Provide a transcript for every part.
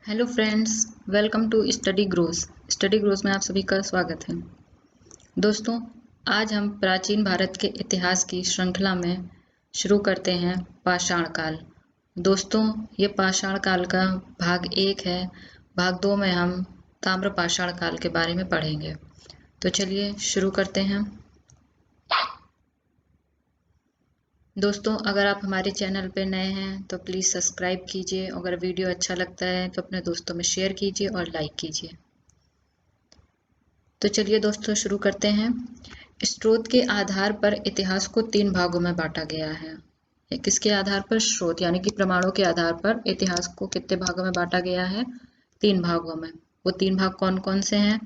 Hello friends, welcome to study grows में आप सभी का स्वागत है। दोस्तों, आज हम प्राचीन भारत के इतिहास की श्रृंखला में शुरू करते हैं पाषाण काल। दोस्तों, ये पाषाण काल का भाग 1 है। भाग 2 में हम ताम्र पाषाण काल के बारे में पढ़ेंगे। तो चलिए शुरू करते हैं। दोस्तों, अगर आप हमारे चैनल पे नए हैं तो प्लीज़ सब्सक्राइब कीजिए। अगर वीडियो अच्छा लगता है तो अपने दोस्तों में शेयर कीजिए और लाइक कीजिए। तो चलिए दोस्तों शुरू करते हैं। स्रोत के आधार पर इतिहास को 3 भागों में बांटा गया है। किसके आधार पर? स्रोत यानी कि प्रमाणों के आधार पर इतिहास को कितने भागों में बांटा गया है? 3 भागों में। वो 3 भाग कौन कौन से हैं?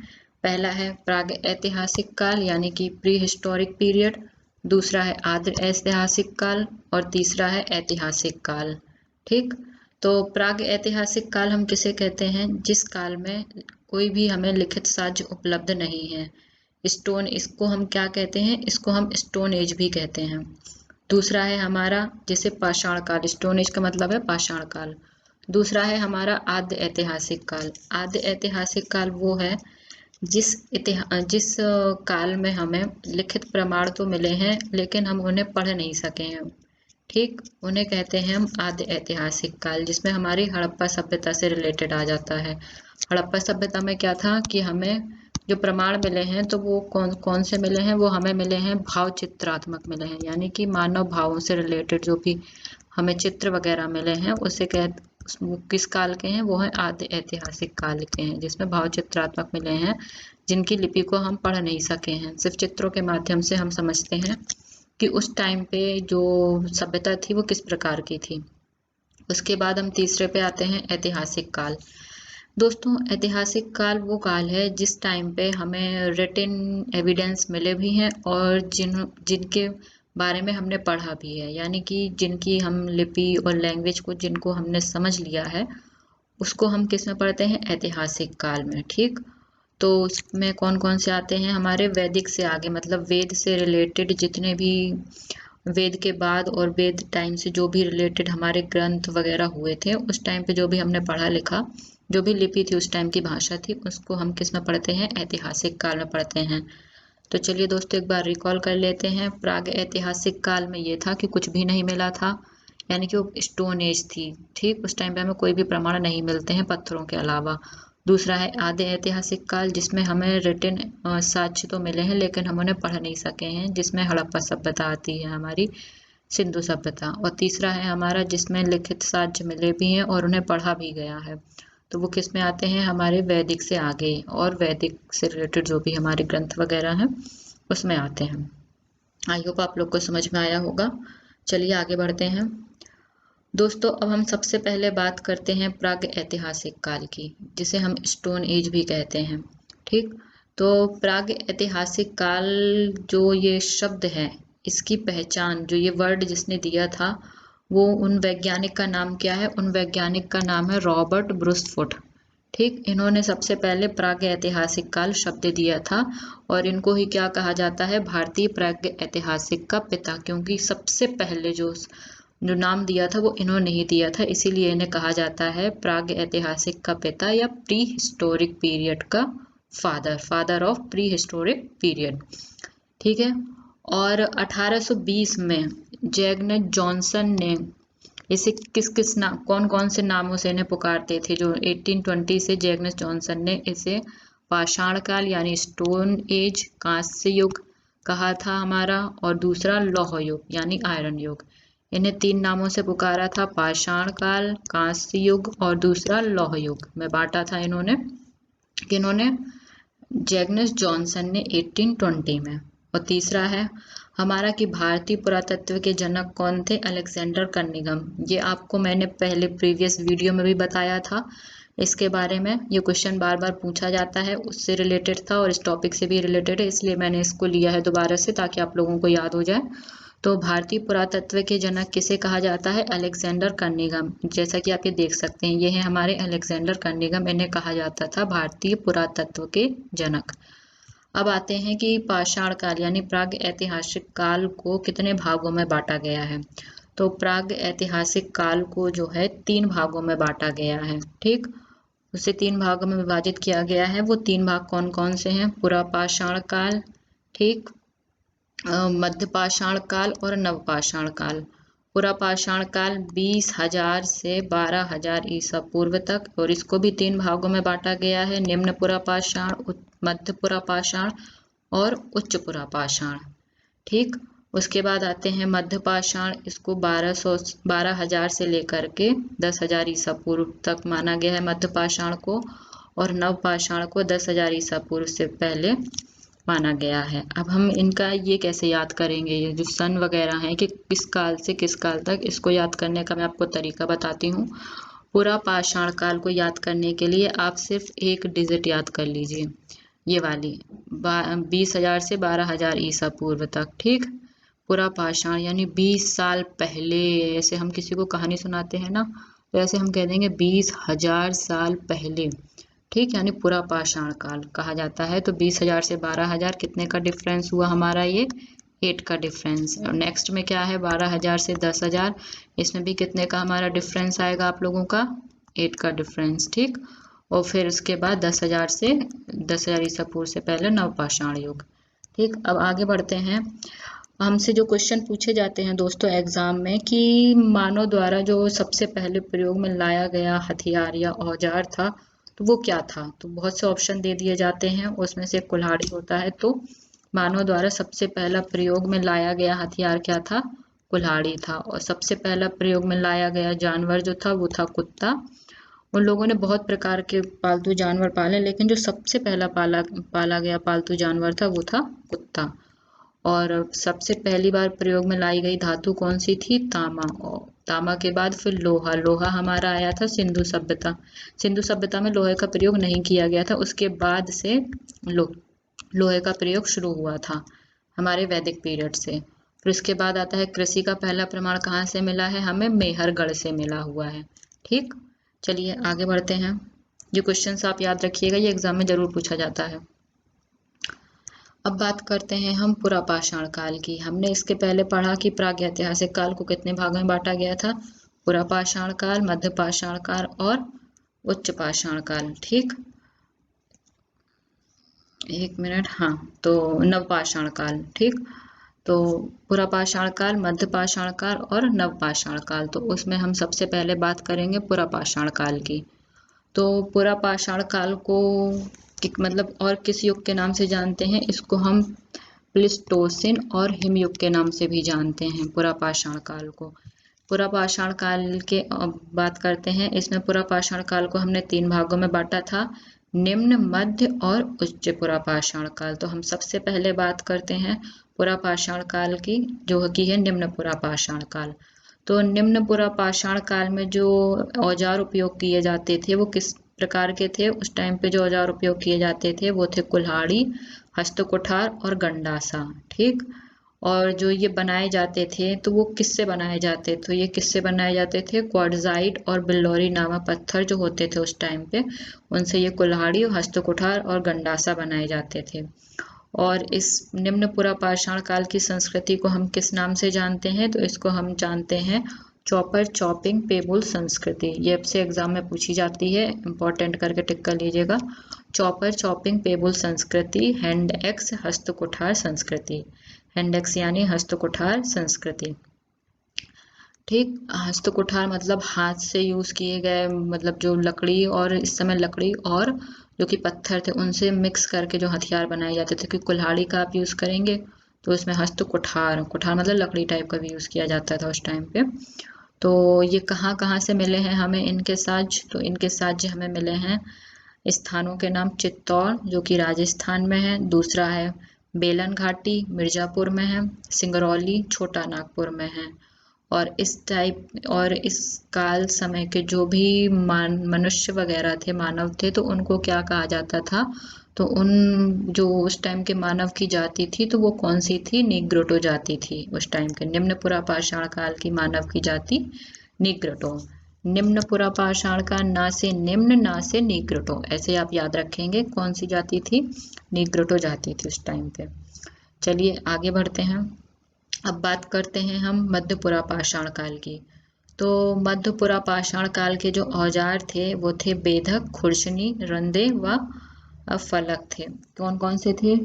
पहला है प्राग ऐतिहासिक काल यानी कि प्री हिस्टोरिक पीरियड, दूसरा है आद्य ऐतिहासिक काल और तीसरा है ऐतिहासिक काल। ठीक, तो प्राग ऐतिहासिक काल हम किसे कहते हैं? जिस काल में कोई भी हमें लिखित साक्ष्य उपलब्ध नहीं है। स्टोन, इसको हम क्या कहते हैं? इसको हम स्टोन एज भी कहते हैं। दूसरा है हमारा जिसे पाषाण काल, स्टोन एज का मतलब है पाषाण काल। दूसरा है हमारा आद्य ऐतिहासिक काल। आद्य ऐतिहासिक काल वो है जिस काल में हमें लिखित प्रमाण तो मिले हैं लेकिन हम उन्हें पढ़ नहीं सके हैं। ठीक, उन्हें कहते हैं हम आद्य ऐतिहासिक काल, जिसमें हमारी हड़प्पा सभ्यता से रिलेटेड आ जाता है। हड़प्पा सभ्यता में क्या था कि हमें जो प्रमाण मिले हैं तो वो कौन कौन से मिले हैं? वो हमें मिले हैं भाव चित्रात्मक मिले हैं, यानी कि मानव भावों से रिलेटेड जो भी हमें चित्र वगैरह मिले हैं उसे वो किस काल के हैं? वो है आद्य ऐतिहासिक काल के हैं, जिसमें भाव चित्रात्मक मिले हैं, जिनकी लिपि को हम पढ़ नहीं सके हैं। सिर्फ चित्रों के माध्यम से हम समझते हैं कि उस टाइम पे जो सभ्यता थी वो किस प्रकार की थी। उसके बाद हम तीसरे पे आते हैं ऐतिहासिक काल। दोस्तों, ऐतिहासिक काल वो काल है जिस टाइम पे हमें रिटन एविडेंस मिले भी हैं और जिनके बारे में हमने पढ़ा भी है, यानी कि जिनकी हम लिपि और लैंग्वेज को जिनको हमने समझ लिया है उसको हम किस में पढ़ते हैं? ऐतिहासिक काल में। ठीक, तो उसमें कौन कौन से आते हैं? हमारे वैदिक से आगे, मतलब वेद से रिलेटेड जितने भी वेद के बाद और वेद टाइम से जो भी रिलेटेड हमारे ग्रंथ वगैरह हुए थे, उस टाइम पे जो भी हमने पढ़ा लिखा, जो भी लिपि थी, उस टाइम की भाषा थी, उसको हम किस में पढ़ते हैं? ऐतिहासिक काल में पढ़ते हैं। तो चलिए दोस्तों एक बार रिकॉल कर लेते हैं। प्राग ऐतिहासिक काल में ये था कि कुछ भी नहीं मिला था, यानी कि वो स्टोन एज थी। ठीक, उस टाइम पे हमें कोई भी प्रमाण नहीं मिलते हैं पत्थरों के अलावा। दूसरा है आद्य ऐतिहासिक काल, जिसमें हमें रिटन साक्ष्य तो मिले हैं लेकिन हम उन्हें पढ़ नहीं सके हैं, जिसमें हड़प्पा सभ्यता आती है, हमारी सिंधु सभ्यता। और तीसरा है हमारा जिसमें लिखित साक्ष्य मिले भी हैं और उन्हें पढ़ा भी गया है, तो वो किस में आते हैं? हमारे वैदिक से आगे और वैदिक से रिलेटेड जो भी हमारे ग्रंथ वगैरह हैं उसमें आते हैं। आई होप आप लोग को समझ में आया होगा। चलिए आगे बढ़ते हैं। दोस्तों, अब हम सबसे पहले बात करते हैं प्राग ऐतिहासिक काल की, जिसे हम स्टोन एज भी कहते हैं। ठीक, तो प्राग ऐतिहासिक काल जो ये शब्द है, इसकी पहचान, जो ये वर्ड जिसने दिया था, वो उन वैज्ञानिक का नाम क्या है? उन वैज्ञानिक का नाम है रॉबर्ट ब्रूसफुट। ठीक, इन्होंने सबसे पहले प्राग ऐतिहासिक काल शब्द दिया था और इनको ही क्या कहा जाता है? भारतीय प्राग ऐतिहासिक का पिता, क्योंकि सबसे पहले जो नाम दिया था वो इन्होंने ही दिया था, इसीलिए इन्हें कहा जाता है प्राग ऐतिहासिक का पिता या प्री हिस्टोरिक पीरियड का father of pre historic period. ठीक है, और 1820 में जैगनेट जॉनसन ने इसे कौन कौन से नामों से इन्हें पुकारते थे? जो 1820 से जैगनेट जॉनसन ने इसे पाषाण काल यानी स्टोन एज, कांस्य युग कहा था हमारा, और दूसरा लौह युग यानी आयरन युग। इन्हें 3 नामों से पुकारा था, पाषाण काल, कांस्य युग और दूसरा लौह युग में बांटा था इन्होंने। किन्होंने? जैगनेस जॉनसन ने 1820 में। और तीसरा है हमारा कि भारतीय पुरातत्व के जनक कौन थे? Alexander Cunningham. ये आपको मैंने पहले प्रीवियस वीडियो में भी बताया था इसके बारे में। ये क्वेश्चन बार बार पूछा जाता है, उससे रिलेटेड था और इस टॉपिक से भी रिलेटेड है, इसलिए मैंने इसको लिया है दोबारा से ताकि आप लोगों को याद हो जाए। तो भारतीय पुरातत्व के जनक किसे कहा जाता है? Alexander Cunningham. जैसा कि आप ये देख सकते हैं, ये है हमारे अलेक्जेंडर कनिंघम, इन्हें कहा जाता था भारतीय पुरातत्व के जनक। अब आते हैं कि पाषाण काल यानी प्राग ऐतिहासिक काल को कितने भागों में बांटा गया है। तो प्राग ऐतिहासिक काल को जो है 3 भागों में बांटा गया है। ठीक, उसे 3 भागों में विभाजित किया गया है। वो 3 भाग कौन कौन से हैं? पुरापाषाण काल, ठीक, मध्य पाषाण काल और नवपाषाण काल। पुरापाषाण काल 20,000 से 12,000 ईसा पूर्व तक, और इसको भी 3 भागों में बांटा गया है, निम्न पुरापाषाण, मध्य पुरापाषाण और उच्च पुरापाषाण, ठीक। उसके बाद आते हैं मध्य पाषाण, इसको 12,000 से लेकर के 10,000 ईसा पूर्व तक माना गया है मध्य पाषाण को, और नव पाषाण को 10,000 ईसा पूर्व से पहले माना गया है। अब हम इनका ये कैसे याद करेंगे, ये जो सन वगैरह हैं कि किस काल से किस काल तक, इसको याद करने का मैं आपको तरीका बताती हूँ। पूरा पाषाण काल को याद करने के लिए आप सिर्फ एक डिजिट याद कर लीजिए, ये वाली 20,000 से 12,000 ईसा पूर्व तक, ठीक। पूरा पाषाण यानी 20 साल पहले, ऐसे हम किसी को कहानी सुनाते हैं ना, तो ऐसे हम कह देंगे 20,000 साल पहले, ठीक, यानी पूरा पाषाण काल कहा जाता है। तो 20,000 से 12,000 कितने का डिफरेंस हुआ हमारा? ये 8 का डिफरेंस। और नेक्स्ट में क्या है? 12,000 से 10,000, इसमें भी कितने का हमारा डिफरेंस आएगा आप लोगों का? 8 का डिफरेंस, ठीक। और फिर उसके बाद 10,000 से 10,000 ईसा पूर्व से पहले नवपाषाण युग, ठीक। अब आगे बढ़ते हैं। हमसे जो क्वेश्चन पूछे जाते हैं दोस्तों एग्जाम में कि मानव द्वारा जो सबसे पहले प्रयोग में लाया गया हथियार या औजार था, तो वो क्या था? तो बहुत से ऑप्शन दे दिए जाते हैं, उसमें से कुल्हाड़ी होता है। तो मानव द्वारा सबसे पहला प्रयोग में लाया गया हथियार क्या था? कुल्हाड़ी था। और सबसे पहला प्रयोग में लाया गया जानवर जो था वो था कुत्ता। उन लोगों ने बहुत प्रकार के पालतू जानवर पाले, लेकिन जो सबसे पहला पाला गया पालतू जानवर था वो था कुत्ता। और सबसे पहली बार प्रयोग में लाई गई धातु कौन सी थी? तांबा। और तांबा के बाद फिर लोहा। लोहा हमारा आया था सिंधु सभ्यता। सिंधु सभ्यता में लोहे का प्रयोग नहीं किया गया था, उसके बाद से लोहे का प्रयोग शुरू हुआ था हमारे वैदिक पीरियड से। फिर उसके बाद आता है कृषि का पहला प्रमाण कहाँ से मिला है? हमें मेहरगढ़ से मिला हुआ है, ठीक। चलिए आगे बढ़ते हैं। ये क्वेश्चंस आप याद रखिएगा, ये एग्जाम में जरूर पूछा जाता है। अब बात करते हैं हम पुरापाषाण काल की। हमने इसके पहले पढ़ा कि प्रागैतिहासिक काल को कितने भागों में बांटा गया था? पुरापाषाण काल, मध्य पाषाण काल और उच्च पाषाण काल, ठीक। एक मिनट, हाँ, तो नवपाषाण काल, ठीक। तो पुरापाषाण काल, मध्य पाषाण काल और नवपाषाण काल, तो उसमें हम सबसे पहले बात करेंगे पुरापाषाण काल की। तो पुरापाषाण काल को मतलब और किस युग के नाम से जानते हैं? इसको हम प्लिस्टोसिन और हिमयुग के नाम से भी जानते हैं पुरापाषाण काल को। पुरापाषाण काल के बात करते हैं। इसमें पुरापाषाण काल को हमने 3 भागों में बांटा था, निम्न, मध्य और उच्च पुरापाषाण काल। तो हम सबसे पहले बात करते हैं पुरापाषाण काल की, जो कि है निम्न पुरापाषाण काल। तो निम्न पुरापाषाण काल में जो औजार उपयोग किए जाते थे वो किस प्रकार के थे? उस टाइम पे जो औजार उपयोग किए जाते थे वो थे कुल्हाड़ी, हस्तकुठार और गंडासा, ठीक। और जो ये बनाए जाते थे तो वो किससे बनाए जाते थे? तो ये किससे बनाए जाते थे? क्वार्टजाइट और बिल्लौरी नामक पत्थर जो होते थे उस टाइम पे, उनसे ये कुल्हाड़ी, हस्तकुठार और गंडासा बनाए जाते थे। और इस निम्न पुरापाषाण काल की संस्कृति को हम किस नाम से जानते हैं? तो इसको हम जानते हैं चॉपर चॉपिंग पेबुल संस्कृति। ये आपसे एग्जाम में पूछी जाती है, इंपॉर्टेंट करके टिक कर लीजिएगा। चॉपर चॉपिंग पेबुल संस्कृति, हैंड एक्स हस्तकुठार संस्कृति। हैंड एक्स यानी हस्तकुठार संस्कृति, ठीक। हस्तकुठार मतलब हाथ से यूज किए गए, मतलब जो लकड़ी, और इस समय लकड़ी और जो कि पत्थर थे उनसे मिक्स करके जो हथियार बनाए जाते थे। कि कुल्हाड़ी का आप यूज करेंगे तो इसमें हस्तकुठार, कुठार मतलब लकड़ी टाइप का भी यूज किया जाता था उस टाइम पे। तो ये कहाँ कहाँ से मिले हैं हमें इनके साज? तो इनके साज हमें मिले हैं स्थानों के नाम, चित्तौड़ जो कि राजस्थान में है, दूसरा है बेलन घाटी मिर्जापुर में है, सिंगरौली छोटा नागपुर में है। और इस काल समय के जो भी मनुष्य वगैरह थे, मानव थे, तो उनको क्या कहा जाता था? तो उन जो उस टाइम के मानव की जाति थी तो वो कौन सी थी? निग्रोटो जाति थी उस टाइम के। निम्न पुरापाषाण काल की मानव की जाति निग्रोटो। निम्न पुरापाषाण का ना से निम्न, ना से निग्रोटो, ऐसे आप याद रखेंगे। कौन सी जाति थी? निग्रोटो जाति थी उस टाइम पे। चलिए आगे बढ़ते हैं। अब बात करते हैं हम मध्य पुरापाषाण काल की। तो मध्यपुरा पाषाण काल के जो औजार थे वो थे बेधक, खुरचनी, रंदे व फलक थे। कौन कौन से थे?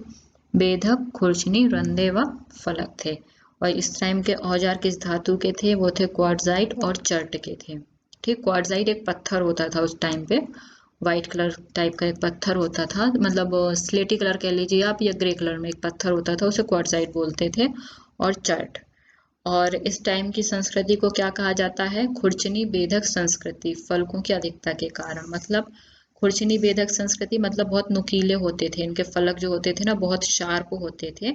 बेधक, खुरचनी, रंदे व फलक थे। और इस टाइम के औजार किस धातु के थे? वो थे क्वार्टजाइट और चर्ट के थे। ठीक, क्वार्टजाइट एक पत्थर होता था उस टाइम पे, व्हाइट कलर टाइप का एक पत्थर होता था, मतलब स्लेटी कलर कह लीजिए आप, या ग्रे कलर में एक पत्थर होता था, उसे क्वार्टजाइट बोलते थे। और चर्ट। और इस टाइम की संस्कृति को क्या कहा जाता है? खुरचनी बेधक संस्कृति, फलकों की अधिकता के कारण। मतलब खुरचनी बेधक संस्कृति मतलब बहुत नुकीले होते थे, इनके फलक जो होते थे ना बहुत शार्प होते थे।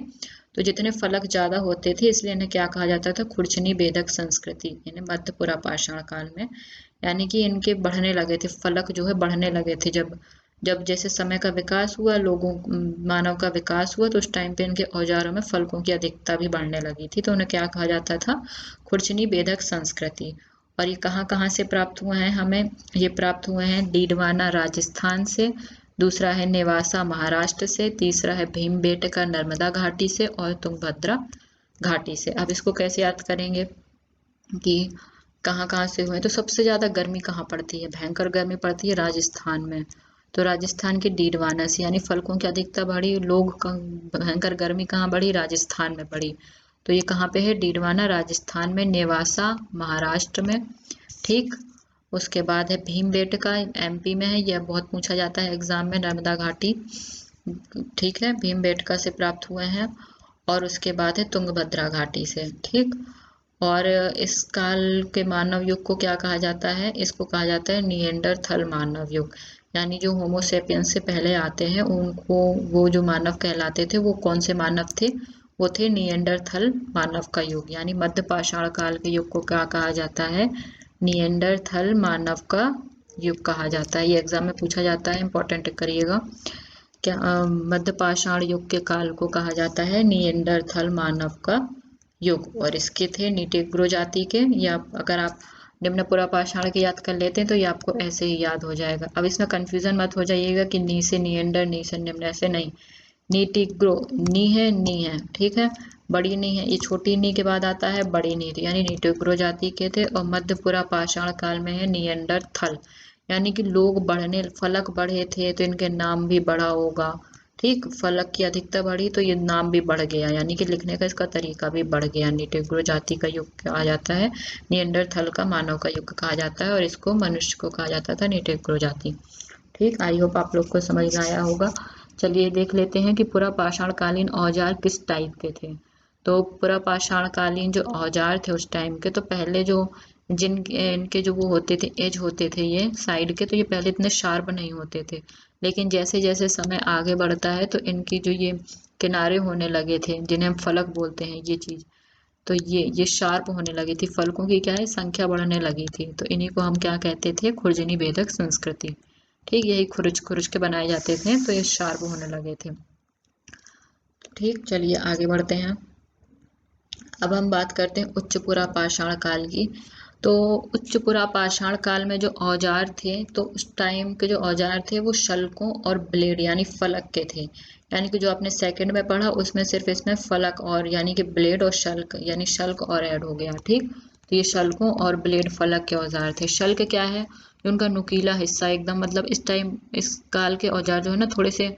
तो जितने फलक ज्यादा होते थे इसलिए इन्हें क्या कहा जाता था? खुरचनी बेधक संस्कृति, इन्हें मध्यपुरा पाषाण काल में। यानी कि इनके बढ़ने लगे थे, फलक जो है बढ़ने लगे थे। जब जब जैसे समय का विकास हुआ, लोगों मानव का विकास हुआ, तो उस टाइम पे इनके औजारों में फलकों की अधिकता भी बढ़ने लगी थी। तो उन्हें क्या कहा जाता था? खुरचनी बेधक संस्कृति। और ये कहाँ कहाँ से प्राप्त हुए हैं हमें? ये प्राप्त हुए हैं डीडवाना राजस्थान से, दूसरा है नेवासा महाराष्ट्र से, तीसरा है भीमबेटका नर्मदा घाटी से, और तुंगभद्रा घाटी से। अब इसको कैसे याद करेंगे कि कहाँ कहाँ से हुए? तो सबसे ज्यादा गर्मी कहाँ पड़ती है? भयंकर गर्मी पड़ती है राजस्थान में। तो राजस्थान के डीडवाना से, यानी फलकों की अधिकता बढ़ी, भयंकर गर्मी कहाँ बढ़ी? राजस्थान में बढ़ी। तो ये कहाँ पे है? डीडवाना राजस्थान में, नेवासा महाराष्ट्र में। ठीक, उसके बाद है भीमबेटका एमपी में है, यह बहुत पूछा जाता है एग्जाम में, नर्मदा घाटी। ठीक है, भीमबेटका से प्राप्त हुए हैं। और उसके बाद है तुंगभद्रा घाटी से। ठीक, और इस काल के मानव युग को क्या कहा जाता है? इसको कहा जाता है निएंडरथल मानव युग। यानी जो होमोसेपियंस से पहले आते हैं उनको, वो जो मानव कहलाते थे वो कौन से मानव थे? वो थे निएंडरथल मानव का युग। यानी मध्य पाषाण काल के युग को क्या कहा जाता है? निएंडरथल मानव का युग कहा जाता है। ये एग्जाम में पूछा जाता है, इंपॉर्टेंट करिएगा। क्या मध्य पाषाण युग के काल को कहा जाता है निएंडरथल मानव का युग। और इसके थे नीटिग्रो जाति के, या अगर आप निम्नपुरा पाषाण के याद कर लेते हैं तो ये आपको ऐसे ही याद हो जाएगा। अब इसमें कंफ्यूजन मत हो जाइएगा कि नी से निएंडर, नी से निम्न, ऐसे नहीं। नीटिग्रो, नी है, ठीक है, बड़ी नी है, ये छोटी नी के बाद आता है बड़ी नी, यानी नीटिग्रो जाति के थे। और मध्यपुरा पाषाण काल में है निएंडरथल, यानी कि लोग बढ़ने, फलक बढ़े थे तो इनके नाम भी बढ़ा होगा। ठीक, फलक की अधिकता बढ़ी तो ये नाम भी बढ़ गया, यानी कि लिखने का इसका तरीका भी बढ़ गया। नीटिग्रो जाति का युग कहा जाता है, निएंडरथल का मानव का युग कहा जाता है, और इसको मनुष्य को कहा जाता था नीटिग्रो जाति। ठीक, आई होप आप लोग को समझ में आया होगा। चलिए देख लेते हैं कि पुरा पाषाण कालीन औजार किस टाइप के थे। तो पुरा पाषाण कालीन जो औजार थे उस टाइम के, तो पहले जो जिन इनके जो वो होते थे, एज होते थे ये साइड के, तो ये पहले इतने शार्प नहीं होते थे। लेकिन जैसे जैसे समय आगे बढ़ता है तो इनकी जो ये किनारे होने लगे थे, जिन्हें हम फलक बोलते हैं, ये चीज, तो ये शार्प होने लगी थी, फलकों की क्या है संख्या बढ़ने लगी थी, तो इन्हीं को हम क्या कहते थे? खुरजनी भेदक संस्कृति। ठीक, यही खुरच खुरच के बनाए जाते थे, तो ये शार्प होने लगे थे। ठीक, चलिए आगे बढ़ते हैं। अब हम बात करते हैं उच्च पुरा पाषाण काल की। तो उच्च पुरा पाषाण काल में जो औजार थे, तो उस टाइम के जो औजार थे वो शल्कों और ब्लेड यानी फलक के थे। यानी कि जो आपने सेकंड में पढ़ा उसमें सिर्फ इसमें फलक और यानी कि ब्लेड और शल्क, यानी शल्क और ऐड हो गया। ठीक, तो ये शल्कों और ब्लेड फलक के औजार थे। शल्क क्या है? जो उनका नुकीला हिस्सा एकदम, मतलब इस टाइम इस काल के औजार जो है ना थोड़े से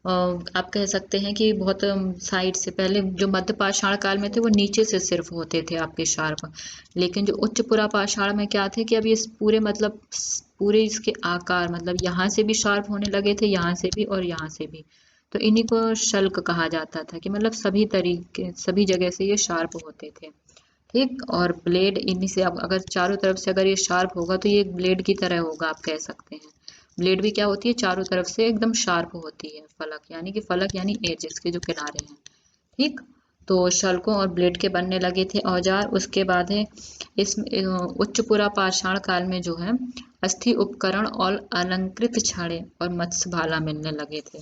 आप कह सकते हैं कि बहुत साइड से, पहले जो मध्य पाषाण काल में थे वो नीचे से सिर्फ होते थे आपके शार्प। लेकिन जो उच्च पुरा पाषाण में क्या थे कि अब ये पूरे, मतलब पूरे इसके आकार, मतलब यहाँ से भी शार्प होने लगे थे, यहाँ से भी और यहाँ से भी। तो इन्हीं को शल्क कहा जाता था कि मतलब सभी तरीके, सभी जगह से ये शार्प होते थे। ठीक, और ब्लेड इन्हीं से, अब अगर चारों तरफ से अगर ये शार्प होगा तो ये एक ब्लेड की तरह होगा, आप कह सकते हैं। ब्लेड भी क्या होती है? चारों तरफ से एकदम शार्प होती है। फलक यानी कि फलक यानी एज, इसके जो किनारे हैं। ठीक, तो शल्कों और ब्लेड के बनने लगे थे औजार। उसके बाद है इस उच्च पुरा पाषाण काल में जो है अस्थि उपकरण और अलंकृत छड़े और मत्स्य भाला मिलने लगे थे।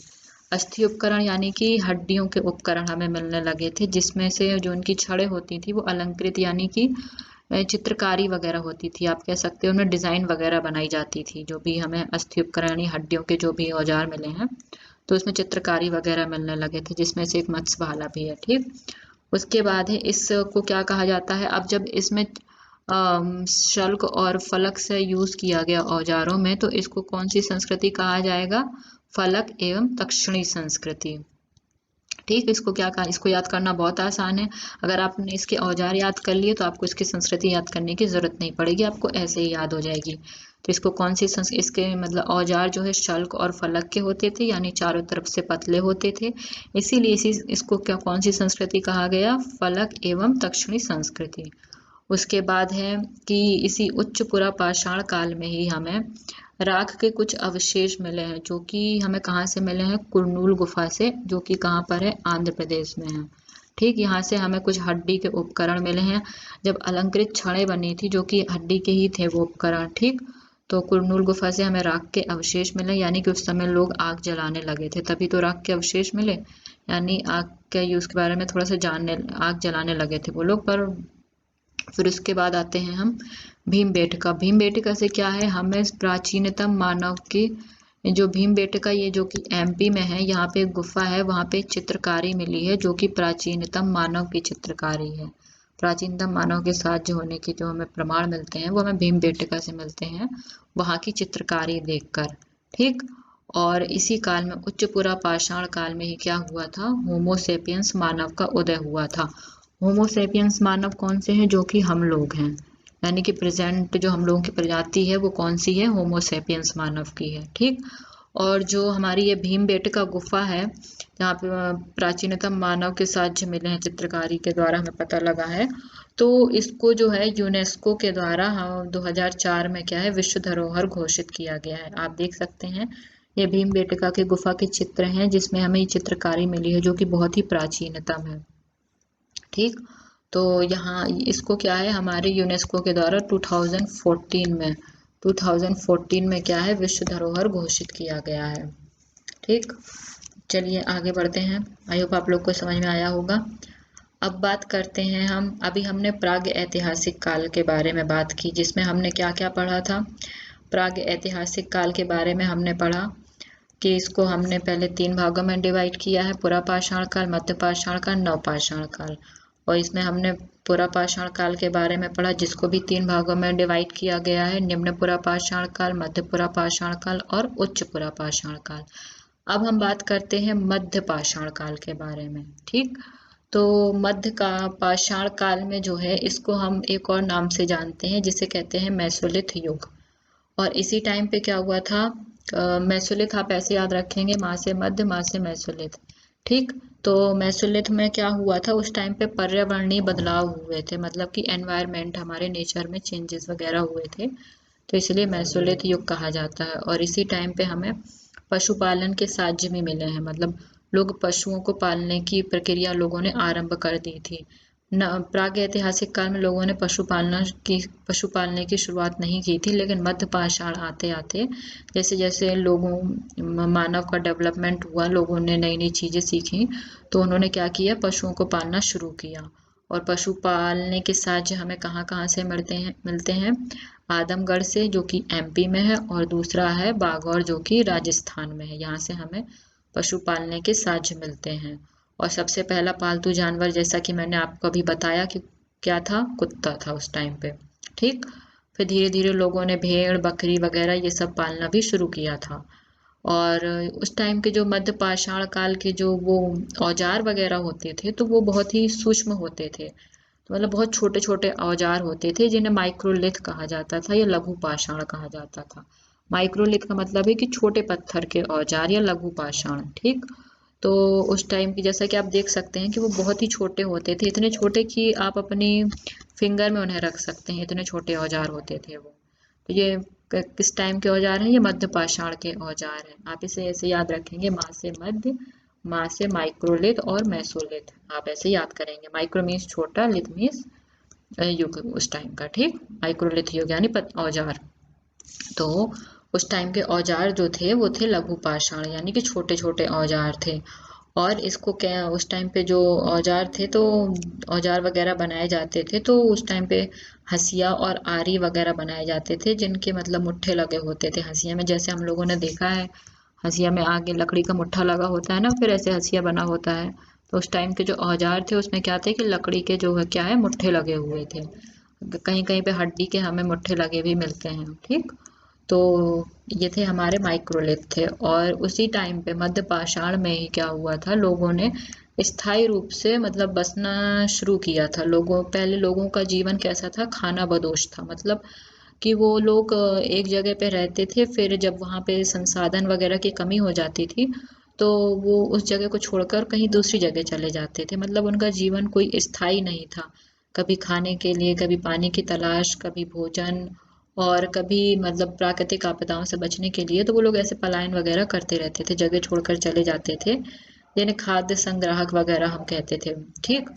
अस्थि उपकरण यानी कि हड्डियों के उपकरण हमें मिलने लगे थे, जिसमें से जो उनकी छड़ें होती थी वो अलंकृत यानी कि चित्रकारी वगैरह होती थी, आप कह सकते हो, उनमें डिजाइन वगैरह बनाई जाती थी। जो भी हमें अस्थि उपकरण यानी हड्डियों के जो भी औजार मिले हैं, तो उसमें चित्रकारी वगैरह मिलने लगे थे, जिसमें से एक मत्स्य भाला भी है। ठीक, उसके बाद है इसको क्या कहा जाता है? अब जब इसमें शल्क और फलक से यूज किया गया औजारों में, तो इसको कौन सी संस्कृति कहा जाएगा? फलक एवं तक्षणी संस्कृति। ठीक, इसको क्या कहा, इसको याद करना बहुत आसान है। अगर आपने इसके औजार याद कर लिए तो आपको इसकी संस्कृति याद करने की जरूरत नहीं पड़ेगी, आपको ऐसे ही याद हो जाएगी। तो इसको कौन सी इसके मतलब औजार जो है शल्क और फलक के होते थे, यानी चारों तरफ से पतले होते थे, इसीलिए इसको क्या कौन सी संस्कृति कहा गया? फलक एवं तक्षणी संस्कृति। उसके बाद है कि इसी उच्च पुरापाषाण काल में ही हमें राख के कुछ अवशेष मिले हैं, जो कि हमें कहाँ से मिले हैं? कुरनूल गुफा से, जो कि कहाँ पर है? आंध्र प्रदेश में है। ठीक, यहाँ से हमें कुछ हड्डी के उपकरण मिले हैं, जब अलंकृत छड़ें बनी थी जो कि हड्डी के ही थे वो उपकरण। ठीक, तो कुरनूल गुफा से हमें राख के अवशेष मिले, यानी कि उस समय लोग आग जलाने लगे थे, तभी तो राख के अवशेष मिले, यानी आग के यूज के बारे में थोड़ा सा जानने, आग जलाने लगे थे वो लोग। पर फिर उसके बाद आते हैं हम भीमबेटका। भीमबेटका से क्या है? हमें प्राचीनतम मानव की जो भीमबेटका, ये जो कि एमपी में है, यहाँ पे एक गुफा है, वहाँ पे चित्रकारी मिली है जो कि प्राचीनतम मानव की चित्रकारी है। प्राचीनतम मानव के साथ जो होने की जो हमें प्रमाण मिलते हैं वो हमें भीमबेटका से मिलते हैं, वहाँ की चित्रकारी देखकर। ठीक, और इसी काल में उच्च पुरापाषाण काल में ही क्या हुआ था? होमोसेपियंस मानव का उदय हुआ था। होमोसेपियंस मानव कौन से हैं? जो कि हम लोग हैं, यानी कि प्रेजेंट जो हम लोगों की प्रजाति है वो कौन सी है? होमोसेपियंस मानव की है। ठीक, और जो हमारी ये भीमबेटका गुफा है, जहाँ पे प्राचीनतम मानव के साक्ष्य मिले हैं चित्रकारी के द्वारा हमें पता लगा है, तो इसको जो है यूनेस्को के द्वारा 2004 में क्या है? विश्व धरोहर घोषित किया गया है। आप देख सकते हैं ये भीमबेटका के गुफा के चित्र हैं, जिसमें हमें ये चित्रकारी मिली है जो कि बहुत ही प्राचीनतम है। ठीक, तो यहाँ इसको क्या है? हमारे यूनेस्को के द्वारा 2014 में क्या है? विश्व धरोहर घोषित किया गया है। ठीक, चलिए आगे बढ़ते हैं। आई होप आप लोग को समझ में आया होगा। अब बात करते हैं हम, अभी हमने प्राग ऐतिहासिक काल के बारे में बात की, जिसमें हमने क्या क्या पढ़ा था? प्राग ऐतिहासिक काल के बारे में हमने पढ़ा कि इसको हमने पहले 3 भागों में डिवाइड किया है, पुरापाषाण काल, मध्यपाषाण काल, नवपाषाण काल। और इसमें हमने पुरापाषाण काल के बारे में पढ़ा, जिसको भी 3 भागों में डिवाइड किया गया है, निम्न पुरापाषाण काल, मध्य पुरापाषाण काल और उच्च पुरापाषाण काल। अब हम बात करते हैं मध्यपाषाण काल के बारे में। ठीक, तो मध्य का पाषाण काल में जो है, इसको हम एक और नाम से जानते हैं, जिसे कहते हैं मेसोलिथ युग। और इसी टाइम पे क्या हुआ था? मेसोलिथ आप ऐसे याद रखेंगे, माँ से मध्य, माँ से मेसोलिथ। ठीक, तो मेसोलिथ में क्या हुआ था? उस टाइम पे पर्यावरणीय बदलाव हुए थे, मतलब कि एनवायरनमेंट, हमारे नेचर में चेंजेस वगैरह हुए थे, तो इसलिए मेसोलिथ युग कहा जाता है। और इसी टाइम पे हमें पशुपालन के साक्ष्य भी मिले हैं, मतलब लोग पशुओं को पालने की प्रक्रिया लोगों ने आरंभ कर दी थी। प्राग ऐतिहासिक काल में लोगों ने पशु पालने की शुरुआत नहीं की थी, लेकिन मध्य पाषाण आते आते जैसे जैसे मानव का डेवलपमेंट हुआ, लोगों ने नई नई चीजें सीखी, तो उन्होंने क्या किया? पशुओं को पालना शुरू किया। और पशु पालने के साक्ष्य हमें कहाँ कहाँ से मिलते हैं? आदमगढ़ से, जो कि एमपी में है, और दूसरा है बागौर, जो कि राजस्थान में है। यहाँ से हमें पशु पालने के साक्ष्य मिलते हैं। और सबसे पहला पालतू जानवर, जैसा कि मैंने आपको अभी बताया कि क्या था? कुत्ता था उस टाइम पे। ठीक, फिर धीरे धीरे लोगों ने भेड़, बकरी वगैरह ये सब पालना भी शुरू किया था। और उस टाइम के जो मध्य पाषाण काल के जो वो औजार वगैरह होते थे, तो वो बहुत ही सूक्ष्म होते थे, तो मतलब बहुत छोटे छोटे औजार होते थे, जिन्हें माइक्रोलिथ कहा जाता था या लघु पाषाण कहा जाता था। माइक्रोलिथ का मतलब है कि छोटे पत्थर के औजार या लघु पाषाण। ठीक, तो उस टाइम की जैसा कि आप देख सकते हैं कि वो बहुत ही छोटे होते थे, इतने छोटे कि आप अपनी फिंगर में उन्हें रख सकते हैं, इतने छोटे औजार होते थे वो। तो ये किस टाइम के औजार हैं? ये मध्य पाषाण के औजार हैं। आप इसे ऐसे याद रखेंगे, माँ से मध्य, माँ से माइक्रोलिथ और मेसोलिथ, आप ऐसे याद करेंगे। माइक्रो मीन्स छोटा, लिथ मीन्स युग उस टाइम का। ठीक, माइक्रोलिथ युग यानी औजार। तो उस टाइम के औजार जो थे वो थे लघु पाषाण, यानी कि छोटे छोटे औजार थे। और इसको क्या, उस टाइम पे जो औजार थे, तो औजार वगैरह बनाए जाते थे, तो उस टाइम पे हंसिया और आरी वगैरह बनाए जाते थे, जिनके मतलब मुट्ठे लगे होते थे हंसिया में, जैसे हम लोगों ने देखा है हंसिया में आगे लकड़ी का मुट्ठा लगा होता है ना, फिर ऐसे हंसिया बना होता है। तो उस टाइम के जो औजार थे उसमें क्या थे कि लकड़ी के जो है क्या है मुट्ठे लगे हुए थे। कहीं कहीं पे हड्डी के हमें मुट्ठे लगे भी मिलते हैं। ठीक, तो ये थे हमारे माइक्रोलिथ थे। और उसी टाइम पे मध्य पाषाण में ही क्या हुआ था, लोगों ने स्थायी रूप से मतलब बसना शुरू किया था। पहले लोगों का जीवन कैसा था, खाना बदोश था। मतलब कि वो लोग एक जगह पे रहते थे, फिर जब वहाँ पे संसाधन वगैरह की कमी हो जाती थी तो वो उस जगह को छोड़कर कहीं दूसरी जगह चले जाते थे। मतलब उनका जीवन कोई स्थायी नहीं था। कभी खाने के लिए, कभी पानी की तलाश, कभी भोजन, और कभी मतलब प्राकृतिक आपदाओं से बचने के लिए तो वो लोग ऐसे पलायन वगैरह करते रहते थे, जगह छोड़कर चले जाते थे, जिन्हें खाद्य संग्राहक वगैरह हम कहते थे। ठीक,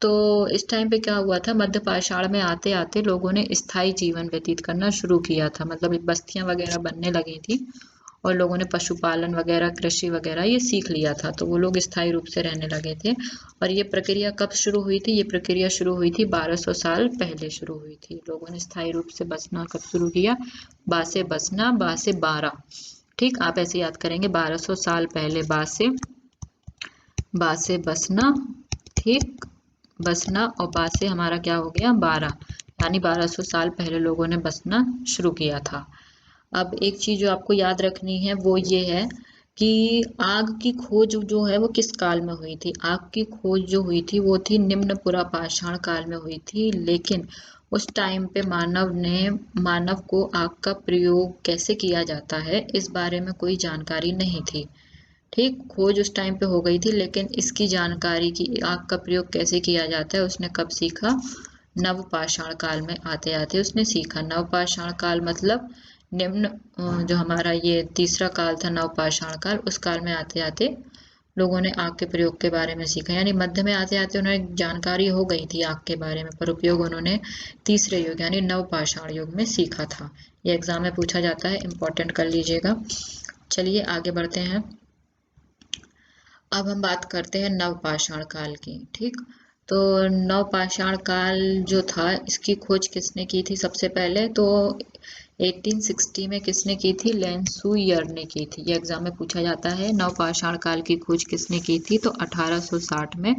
तो इस टाइम पे क्या हुआ था, मध्य पाषाण में आते आते लोगों ने स्थायी जीवन व्यतीत करना शुरू किया था। मतलब बस्तियां वगैरह बनने लगी थी और लोगों ने पशुपालन वगैरह, कृषि वगैरह ये सीख लिया था, तो वो लोग स्थायी रूप से रहने लगे थे। और ये प्रक्रिया कब शुरू हुई थी, ये प्रक्रिया शुरू हुई थी 1200 साल पहले शुरू हुई थी। लोगों ने स्थायी रूप से बसना कब शुरू किया, बा से बसना, बा से 12। ठीक, आप ऐसे याद करेंगे, 1200 साल पहले बा से बसना। ठीक, बसना और बा से हमारा क्या हो गया, 12, यानी 1200 साल पहले लोगों ने बसना शुरू किया था। अब एक चीज जो आपको याद रखनी है वो ये है कि आग की खोज जो है वो किस काल में हुई थी। आग की खोज जो हुई थी वो थी निम्न पुरा पाषाण काल में हुई थी, लेकिन उस टाइम पे मानव को आग का प्रयोग कैसे किया जाता है इस बारे में कोई जानकारी नहीं थी। ठीक, खोज उस टाइम पे हो गई थी, लेकिन इसकी जानकारी की आग का प्रयोग कैसे किया जाता है उसने कब सीखा, नव पाषाण काल में आते आते उसने सीखा। नव पाषाण काल मतलब निम्न जो हमारा ये तीसरा काल था नव पाषाण काल, उस काल में आते आते लोगों ने आग के प्रयोग के बारे में सीखा। यानी मध्य में आते आते उन्हें जानकारी हो गई थी आग के बारे में, पर उपयोग उन्होंने तीसरे युग यानी नव पाषाण युग में सीखा था। ये एग्जाम में पूछा जाता है, इंपॉर्टेंट कर लीजिएगा। चलिए आगे बढ़ते हैं। अब हम बात करते हैं नवपाषाण काल की। ठीक, तो नवपाषाण काल जो था इसकी खोज किसने की थी, सबसे पहले तो 1860 में किसने की थी, लेंसुयर ने की थी। ये एग्जाम में पूछा जाता है, नवपाषाण काल की खोज किसने की थी, तो 1860 में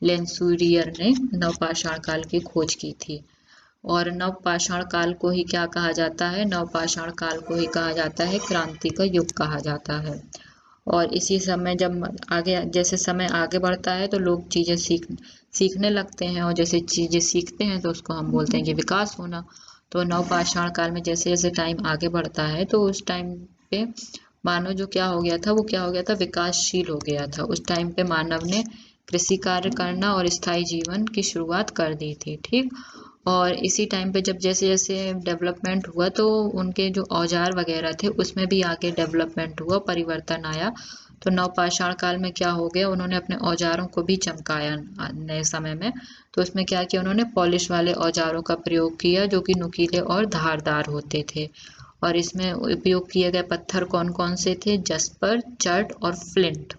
लेंसुरियर ने नवपाषाण काल की खोज की थी। और नवपाषाण काल को ही क्या कहा जाता है, नवपाषाण काल को ही कहा जाता है क्रांति का युग कहा जाता है। और इसी समय जब आगे जैसे समय आगे बढ़ता है तो लोग चीज़ें सीखने लगते हैं, और जैसे चीज़ें सीखते हैं तो उसको हम बोलते हैं कि विकास होना। तो नवपाषाण काल में जैसे जैसे टाइम आगे बढ़ता है तो उस टाइम पे मानव जो क्या हो गया था, वो क्या हो गया था, विकासशील हो गया था। उस टाइम पे मानव ने कृषि कार्य करना और स्थायी जीवन की शुरुआत कर दी थी। ठीक, और इसी टाइम पे जब जैसे जैसे डेवलपमेंट हुआ तो उनके जो औजार वगैरह थे उसमें भी आगे डेवलपमेंट हुआ, परिवर्तन आया। तो नवपाषाण काल में क्या हो गया, उन्होंने अपने औजारों को भी चमकाया नए समय में। तो उसमें क्या किया, उन्होंने पॉलिश वाले औजारों का प्रयोग किया जो कि नुकीले और धारदार होते थे। और इसमें उपयोग किए गए पत्थर कौन कौन से थे, जस्पर, चर्ट और फ्लिंट।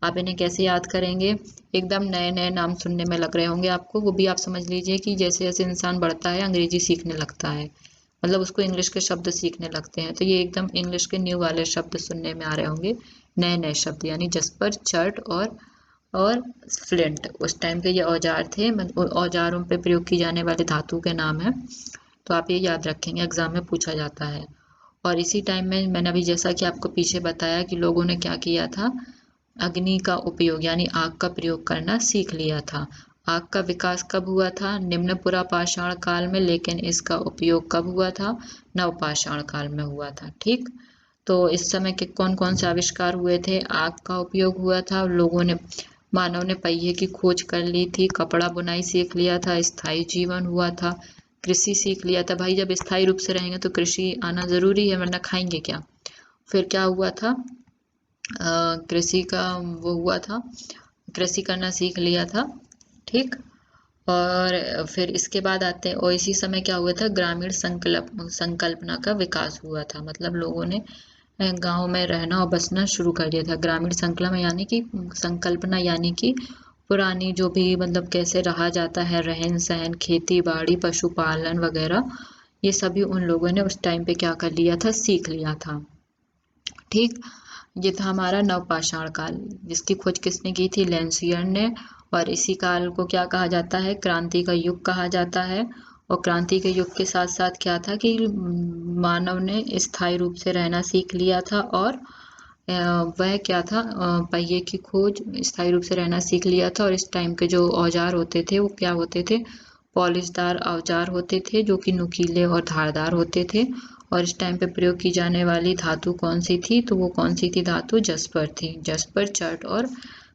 आप इन्हें कैसे याद करेंगे, एकदम नए नए नाम सुनने में लग रहे होंगे आपको, वो भी आप समझ लीजिए कि जैसे जैसे इंसान बढ़ता है अंग्रेजी सीखने लगता है, मतलब उसको इंग्लिश के शब्द सीखने लगते हैं, तो ये एकदम इंग्लिश के न्यू वाले शब्द सुनने में आ रहे होंगे, नए नए शब्द, यानी जस्पर, चर्ट और फ्लिंट उस टाइम के ये औजार थे। औजारों पे प्रयोग की जाने वाले धातु के नाम है, तो आप ये याद रखेंगे, एग्जाम में पूछा जाता है। और इसी टाइम में मैंने अभी जैसा कि आपको पीछे बताया कि लोगों ने क्या किया था, अग्नि का उपयोग यानी आग का प्रयोग करना सीख लिया था। आग का विकास कब हुआ था, निम्न पुरा पाषाण काल में, लेकिन इसका उपयोग कब हुआ था, नवपाषाण काल में हुआ था। ठीक, तो इस समय के कौन कौन से आविष्कार हुए थे, आग का उपयोग हुआ था, लोगों ने मानव ने पहिए की खोज कर ली थी, कपड़ा बुनाई सीख लिया था, स्थायी जीवन हुआ था, कृषि सीख लिया था। भाई जब स्थायी रूप से रहेंगे तो कृषि आना जरूरी है, वरना खाएंगे क्या। फिर क्या हुआ था, कृषि का वो हुआ था, कृषि करना सीख लिया था। ठीक, और फिर इसके बाद आते हैं, और इसी समय क्या हुआ था, ग्रामीण संकल्पना का विकास हुआ था। मतलब लोगों ने गांव में रहना और बसना शुरू कर दिया था। ग्रामीण संकल्पना यानी कि पुरानी जो भी मतलब कैसे रहा जाता है, रहन सहन, खेती बाड़ी, पशुपालन वगैरह, ये सभी उन लोगों ने उस टाइम पे क्या कर लिया था, सीख लिया था। ठीक, ये था हमारा नवपाषाण काल, जिसकी खोज किसने की थी, लेंसियर ने। और इसी काल को क्या कहा जाता है, क्रांति का युग कहा जाता है। और क्रांति के युग के साथ साथ क्या था कि मानव ने स्थायी रूप से रहना सीख लिया था और वह क्या था, पहिए की खोज, स्थायी रूप से रहना सीख लिया था। और इस टाइम के जो औजार होते थे वो क्या होते थे, पॉलिशदार औजार होते थे जो कि नुकीले और धारदार होते थे। और इस टाइम पे प्रयोग की जाने वाली धातु कौन सी थी, तो वो कौन सी थी धातु, जस्पर थी। जस्पर, चर्ट और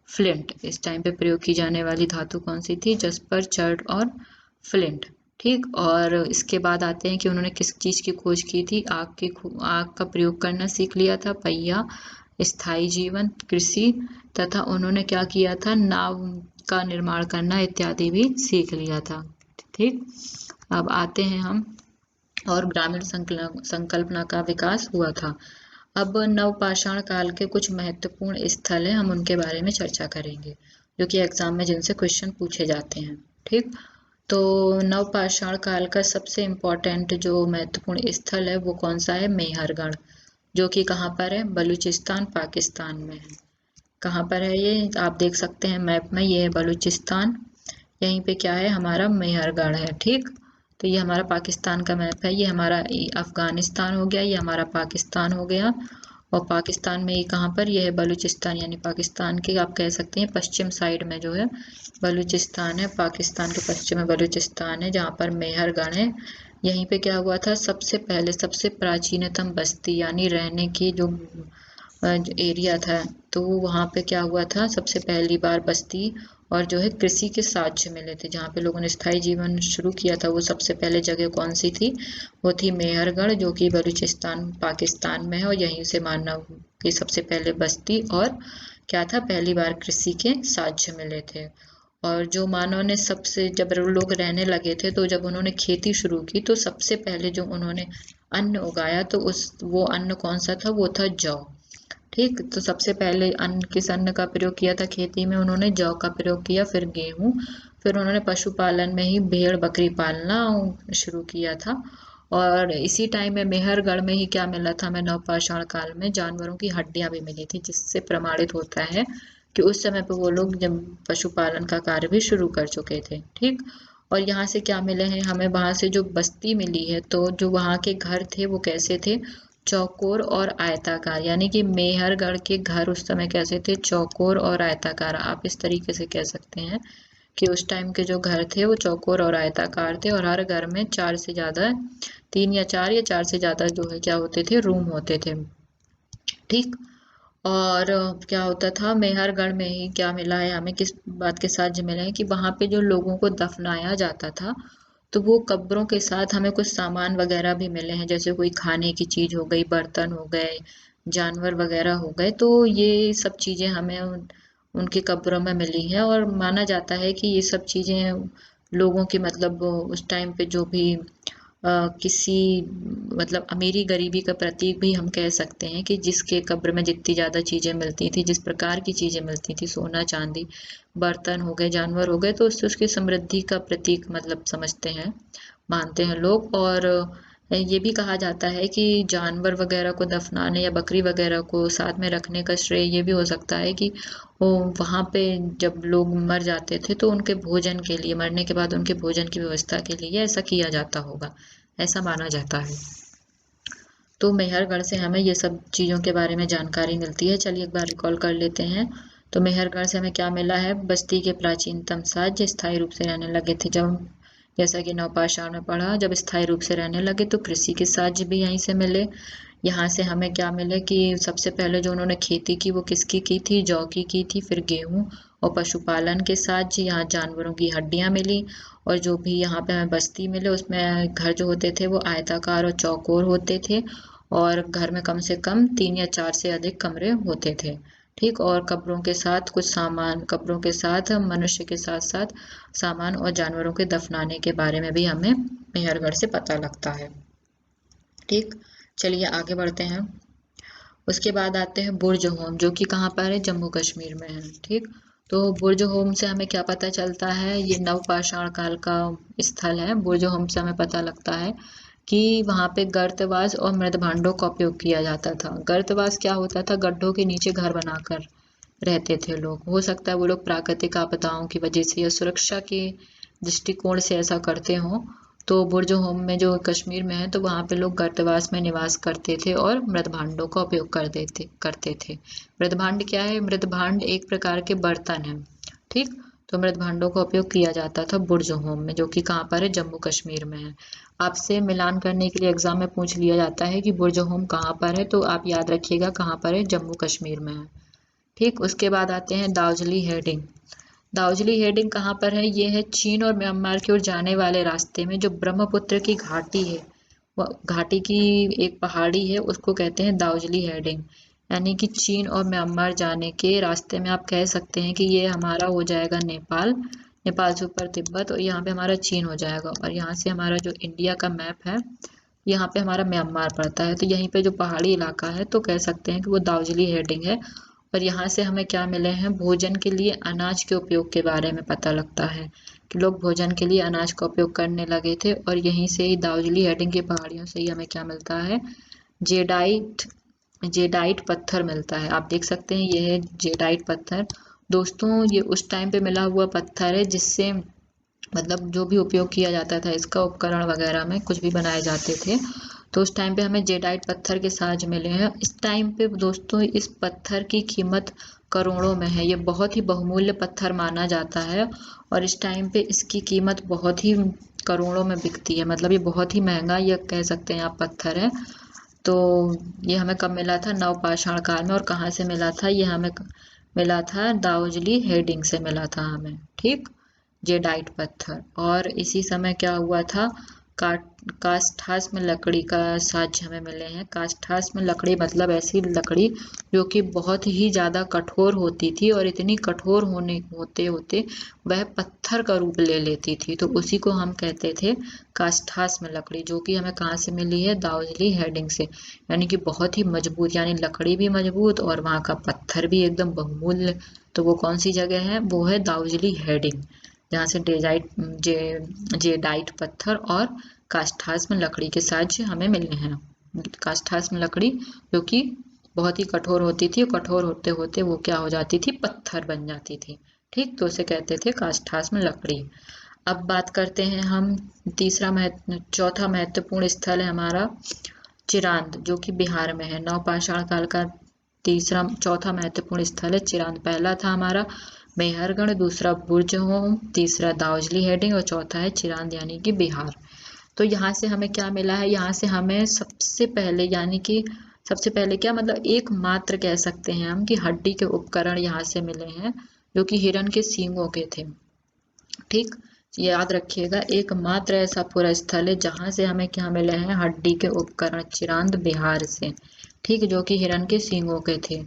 फ्लिंट। इस टाइम पे प्रयोग की जाने वाली धातु कौन सी थी, जस्पर, चर्ट और फ्लिंट। ठीक। और इसके बाद आते हैं कि उन्होंने किस चीज की खोज की थी, आग का प्रयोग करना सीख लिया था, पहिया, स्थायी जीवन, कृषि, तथा उन्होंने क्या किया था, नाव का निर्माण करना इत्यादि भी सीख लिया था। ठीक। अब आते हैं हम, और ग्रामीण संकल्पना का विकास हुआ था। अब नवपाषाण काल के कुछ महत्वपूर्ण स्थल हैं, हम उनके बारे में चर्चा करेंगे, जो कि एग्जाम में जिनसे क्वेश्चन पूछे जाते हैं। ठीक। तो नवपाषाण काल का सबसे इम्पोर्टेंट जो महत्वपूर्ण स्थल है वो कौन सा है, मेहरगढ़, जो कि कहाँ पर है, बलूचिस्तान, पाकिस्तान में है। कहाँ पर है ये, आप देख सकते हैं मैप में, ये है बलूचिस्तान, यहीं पे क्या है, हमारा मेहरगढ़ है। ठीक। तो ये हमारा पाकिस्तान का मैप है, ये हमारा अफगानिस्तान हो गया, ये हमारा पाकिस्तान हो गया। और पाकिस्तान में ये कहाँ पर, ये है बलूचिस्तान, यानी पाकिस्तान के आप कह सकते हैं पश्चिम साइड में जो है बलूचिस्तान है, पाकिस्तान के पश्चिम में बलूचिस्तान है, जहाँ पर मेहरगढ़ है। यहीं पे क्या हुआ था, सबसे पहले सबसे प्राचीनतम बस्ती, यानी रहने की जो एरिया था, तो वहाँ पे क्या हुआ था, सबसे पहली बार बस्ती और जो है कृषि के साक्ष्य मिले थे, जहाँ पे लोगों ने स्थायी जीवन शुरू किया था। वो सबसे पहले जगह कौन सी थी, वो थी मेहरगढ़, जो कि बलूचिस्तान, पाकिस्तान में है। और यहीं से मानव की सबसे पहले बस्ती और क्या था, पहली बार कृषि के साक्ष्य मिले थे। और जो मानव ने सबसे, जब लोग रहने लगे थे तो जब उन्होंने खेती शुरू की तो सबसे पहले जो उन्होंने अन्न उगाया, तो वो अन्न कौन सा था, वो था जौ। ठीक। तो सबसे पहले किस अन्न का प्रयोग किया था खेती में, उन्होंने जौ का प्रयोग किया, फिर गेहूं, फिर उन्होंने पशुपालन में ही भेड़ बकरी पालना शुरू किया था। और इसी टाइम में मेहरगढ़ में ही क्या मिला था हमें, नवपाषाण काल में जानवरों की हड्डियां भी मिली थी, जिससे प्रमाणित होता है कि उस समय पे वो लोग जब पशुपालन का कार्य भी शुरू कर चुके थे। ठीक। और यहाँ से क्या मिले हैं हमें, वहां से जो बस्ती मिली है, तो जो वहाँ के घर थे वो कैसे थे, चौकोर और आयताकार, यानी कि मेहरगढ़ के घर उस समय कैसे थे, चौकोर और आयताकार। आप इस तरीके से कह सकते हैं कि उस टाइम के जो घर थे वो चौकोर और आयताकार थे, और हर घर में 4 से ज्यादा, 3 या 4 या 4 से ज्यादा जो है क्या होते थे, रूम होते थे। ठीक। और क्या होता था, मेहरगढ़ में ही क्या मिला है हमें, किस बात के साथ जो मिला है कि वहां पे जो लोगों को दफनाया जाता था, तो वो कब्रों के साथ हमें कुछ सामान वगैरह भी मिले हैं, जैसे कोई खाने की चीज हो गई, बर्तन हो गए, जानवर वगैरह हो गए। तो ये सब चीजें हमें उनकी कब्रों में मिली है, और माना जाता है कि ये सब चीजें लोगों की, मतलब उस टाइम पे जो भी किसी, मतलब अमीरी गरीबी का प्रतीक भी हम कह सकते हैं, कि जिसके कब्र में जितनी ज्यादा चीजें मिलती थी, जिस प्रकार की चीजें मिलती थी, सोना चांदी, बर्तन हो गए, जानवर हो गए, तो उससे उसकी समृद्धि का प्रतीक मतलब समझते हैं, मानते हैं लोग। और ये भी कहा जाता है कि जानवर वगैरह को दफनाने या बकरी वगैरह को साथ में रखने का श्रेय ये भी हो सकता है कि वो वहाँ पे जब लोग मर जाते थे तो उनके भोजन के लिए, मरने के बाद उनके भोजन की व्यवस्था के लिए ऐसा किया जाता होगा, ऐसा माना जाता है। तो मेहरगढ़ से हमें ये सब चीज़ों के बारे में जानकारी मिलती है। चलिए एक बार रिकॉल कर लेते हैं। तो मेहरगढ़ से हमें क्या मिला है, बस्ती के प्राचीनतम साज स्थायी रूप से रहने लगे थे। जब, जैसा कि नवपाषाण में पढ़ा, जब स्थायी रूप से रहने लगे तो कृषि के साज भी यहीं से मिले। यहाँ से हमें क्या मिले कि सबसे पहले जो उन्होंने खेती की वो किसकी की थी, जौ की थी, फिर गेहूं और पशुपालन के साथ यहाँ जानवरों की हड्डियां मिली। और जो भी यहाँ पे हमें बस्ती मिले उसमें घर जो होते थे वो आयताकार और चौकोर होते थे, और घर में कम से कम 3 या 4 से अधिक कमरे होते थे। ठीक। और कब्रों के साथ कुछ सामान, कब्रों के साथ मनुष्य के साथ साथ सामान और जानवरों के दफनाने के बारे में भी हमें मेहरगढ़ से पता लगता है। ठीक। चलिए आगे बढ़ते हैं। उसके बाद आते हैं बुर्ज होम, जो कि कहाँ पर है, जम्मू कश्मीर में है। ठीक। तो बुर्ज होम से हमें क्या पता चलता है, ये नवपाषाण काल का स्थल है। बुर्ज होम से हमें पता लगता है कि वहाँ पे गर्तवास और मृद भांडों का उपयोग किया जाता था। गर्तवास क्या होता था, गड्ढों के नीचे घर बनाकर रहते थे लोग। हो सकता है वो लोग प्राकृतिक आपदाओं की वजह से या सुरक्षा के दृष्टिकोण से ऐसा करते हों। तो बुर्जहोम में जो कश्मीर में है तो वहाँ पे लोग गर्तवास में निवास करते थे और मृदभांडों का उपयोग करते थे। मृदभांड क्या है? मृदभांड एक प्रकार के बर्तन है। ठीक, तो मृदभांडों का उपयोग किया जाता था बुर्जहोम में, जो कि कहाँ पर है? जम्मू कश्मीर में है। आपसे मिलान करने के लिए एग्जाम में पूछ लिया जाता है कि बुर्जहोम कहाँ पर है, तो आप याद रखिएगा कहाँ पर है? जम्मू कश्मीर में है। ठीक, उसके बाद आते हैं दार्जिलिंग हेडिंग। दार्जिलिंग हेडिंग कहाँ पर है? ये है चीन और म्यांमार की ओर जाने वाले रास्ते में जो ब्रह्मपुत्र की घाटी है, वह घाटी की एक पहाड़ी है, उसको कहते हैं दार्जिलिंग हेडिंग। यानी कि चीन और म्यांमार जाने के रास्ते में आप कह सकते हैं कि ये हमारा हो जाएगा नेपाल, नेपाल से ऊपर तिब्बत, और यहाँ पे हमारा चीन हो जाएगा, और यहाँ से हमारा जो इंडिया का मैप है यहाँ पे हमारा म्यांमार पड़ता है। तो यहीं पे जो पहाड़ी इलाका है तो कह सकते हैं कि वो दार्जिलिंग हेडिंग है। और यहाँ से हमें क्या मिले हैं? भोजन के लिए अनाज के उपयोग के बारे में पता लगता है कि लोग भोजन के लिए अनाज का उपयोग करने लगे थे। और यहीं से ही दार्जिलिंग हेडिंग की पहाड़ियों से ही हमें क्या मिलता है? जेडाइट जेडाइट पत्थर मिलता है। आप देख सकते हैं ये है जेडाइट पत्थर। दोस्तों ये उस टाइम पे मिला हुआ पत्थर है जिससे मतलब जो भी उपयोग किया जाता था, इसका उपकरण वगैरह में कुछ भी बनाए जाते थे, तो उस टाइम पे हमें जेडाइट पत्थर के साज मिले हैं। इस टाइम पे दोस्तों इस पत्थर की कीमत करोड़ों में है। ये बहुत ही बहुमूल्य पत्थर माना जाता है और इस टाइम पे इसकी कीमत बहुत ही करोड़ों में बिकती है। मतलब ये बहुत ही महंगा ये कह सकते हैं आप पत्थर है। तो ये हमें कब मिला था? नवपाषाण काल में। और कहाँ से मिला था? ये हमें मिला था दार्जिलिंग हेडिंग से मिला था हमें। ठीक, जेडाइट पत्थर। और इसी समय क्या हुआ था? काट काष्ठास में लकड़ी का साज हमें मिले हैं। काष्ठास में लकड़ी मतलब ऐसी लकड़ी जो कि बहुत ही ज़्यादा कठोर होती थी और इतनी कठोर होते होते वह पत्थर का रूप ले लेती थी, तो उसी को हम कहते थे काष्ठास में लकड़ी, जो कि हमें कहाँ से मिली है? दार्जिलिंग हेडिंग से। यानी कि बहुत ही मजबूत, यानी लकड़ी भी मजबूत और वहाँ का पत्थर भी एकदम बहुमूल्य। तो वो कौन सी जगह है? वो है दार्जिलिंग हेडिंग, जहाँ से जेडाइट पत्थर और काष्ठास में लकड़ी के साज हमें मिले हैं। काष्ठास में लकड़ी जो कि बहुत ही कठोर होती थी, कठोर होते होते वो क्या हो जाती थी? पत्थर बन जाती थी। ठीक, तो उसे कहते थे काष्ठास में लकड़ी। अब बात करते हैं हम चौथा महत्वपूर्ण स्थल है हमारा चिरांद, जो कि बिहार में है। नवपाषाण काल का चौथा महत्वपूर्ण स्थल है चिरांद। पहला था हमारा मेहरगढ़, दूसरा बुर्जहोम, तीसरा दार्जिलिंग हेडिंग और चौथा है चिरांद यानी कि बिहार। तो यहाँ से हमें क्या मिला है? यहाँ से हमें सबसे पहले यानी कि सबसे पहले क्या मतलब एकमात्र कह सकते हैं हम कि हड्डी के उपकरण यहाँ से मिले हैं जो कि हिरण के सींगों के थे। ठीक, याद रखिएगा एकमात्र ऐसा पूरा स्थल है जहाँ से हमें क्या मिले हैं? हड्डी के उपकरण, चिरांद बिहार से। ठीक, जो कि हिरण के सींगों के थे।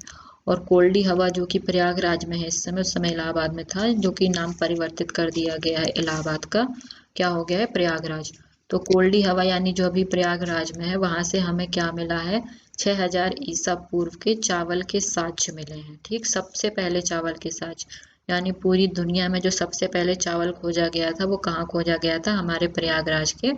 और कोल्डी हवा जो कि प्रयागराज में है इस समय, उस समय इलाहाबाद में था, जो कि नाम परिवर्तित कर दिया गया है इलाहाबाद का, क्या हो गया है? प्रयागराज। तो कोल्डी हवा यानी जो अभी प्रयागराज में है वहां से हमें क्या मिला है? 6000 ईसा पूर्व के चावल के साक्ष्य मिले हैं। ठीक, सबसे पहले चावल के साक्ष्य, यानी पूरी दुनिया में जो सबसे पहले चावल खोजा गया था वो कहाँ खोजा गया था? हमारे प्रयागराज के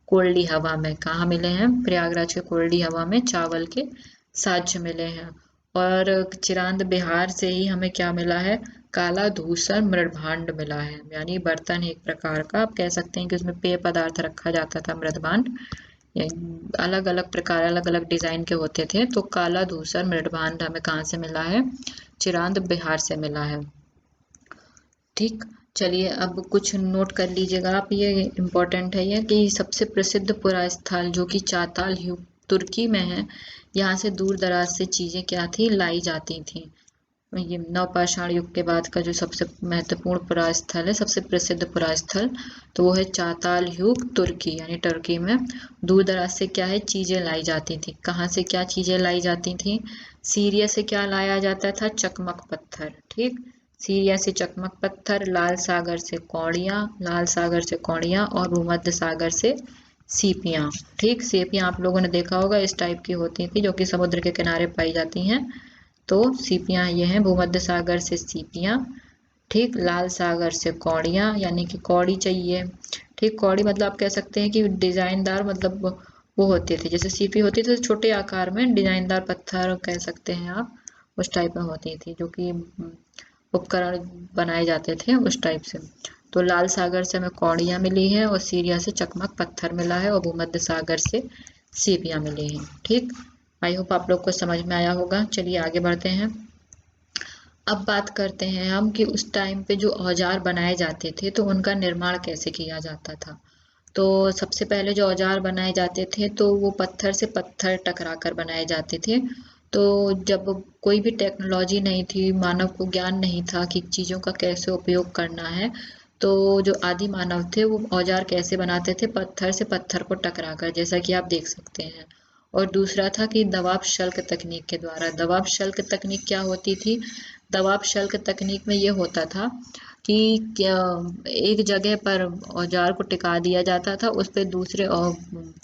कोल्डी हवा में। कहाँ मिले हैं? प्रयागराज के कोल्डी हवा में चावल के साक्ष्य मिले हैं। और चिरांद बिहार से ही हमें क्या मिला है? काला धूसर मृदभांड मिला है, यानी बर्तन एक प्रकार का, आप कह सकते हैं कि उसमें पेय पदार्थ रखा जाता था। मृदभांड अलग अलग प्रकार, अलग अलग डिजाइन के होते थे। तो काला धूसर मृदभांड हमें कहाँ से मिला है? चिरांद बिहार से मिला है। ठीक, चलिए अब कुछ नोट कर लीजिएगा आप, ये इम्पोर्टेंट है ये कि सबसे प्रसिद्ध पुरास्थल जो कि चाताल तुर्की में है, यहाँ से दूर दराज से चीजें क्या थी? लाई जाती थी। ये नवपाषाण युग के बाद का जो सबसे महत्वपूर्ण पुरास्थल है, सबसे प्रसिद्ध पुरास्थल, तो वो है चाताल युग तुर्की, यानी तुर्की में दूर दराज से क्या है? चीजें लाई जाती थी। कहाँ से क्या चीजें लाई जाती थी? सीरिया से क्या लाया जाता था? चकमक पत्थर। ठीक, सीरिया से चकमक पत्थर, लाल सागर से कौड़ियाँ और भूमध्य सागर से सीपियाँ। ठीक, सीपियाँ आप लोगों ने देखा होगा इस टाइप की होती थी जो कि समुद्र के किनारे पाई जाती हैं। तो सीपियाँ ये हैं, भूमध्य सागर से सीपियाँ। ठीक, लाल सागर से कौड़ियाँ, यानी कि कौड़ी चाहिए। ठीक, कौड़ी मतलब आप कह सकते हैं कि डिजाइनदार, मतलब वो होते थे जैसे सीपी होती थी छोटे आकार में, डिजाइनदार पत्थर कह सकते हैं आप, उस टाइप में होती थी जो कि उपकरण बनाए जाते थे उस टाइप से। तो लाल सागर से हमें कौड़ियाँ मिली हैं और सीरिया से चकमक पत्थर मिला है और भूमध्य सागर से सीपियाँ मिली हैं। ठीक, आई होप आप लोग को समझ में आया होगा। चलिए आगे बढ़ते हैं। अब बात करते हैं हम कि उस टाइम पे जो औजार बनाए जाते थे तो उनका निर्माण कैसे किया जाता था। तो सबसे पहले जो औजार बनाए जाते थे तो वो पत्थर से पत्थर टकरा कर बनाए जाते थे। तो जब कोई भी टेक्नोलॉजी नहीं थी, मानव को ज्ञान नहीं था कि चीज़ों का कैसे उपयोग करना है, तो जो आदि मानव थे वो औजार कैसे बनाते थे, पत्थर से पत्थर को टकरा कर, जैसा कि आप देख सकते हैं। और दूसरा था कि दबाव शल्क तकनीक के द्वारा। दबाव शल्क तकनीक क्या होती थी? दबाव शल्क तकनीक में ये होता था कि क्या एक जगह पर औजार को टिका दिया जाता था, उस पर दूसरे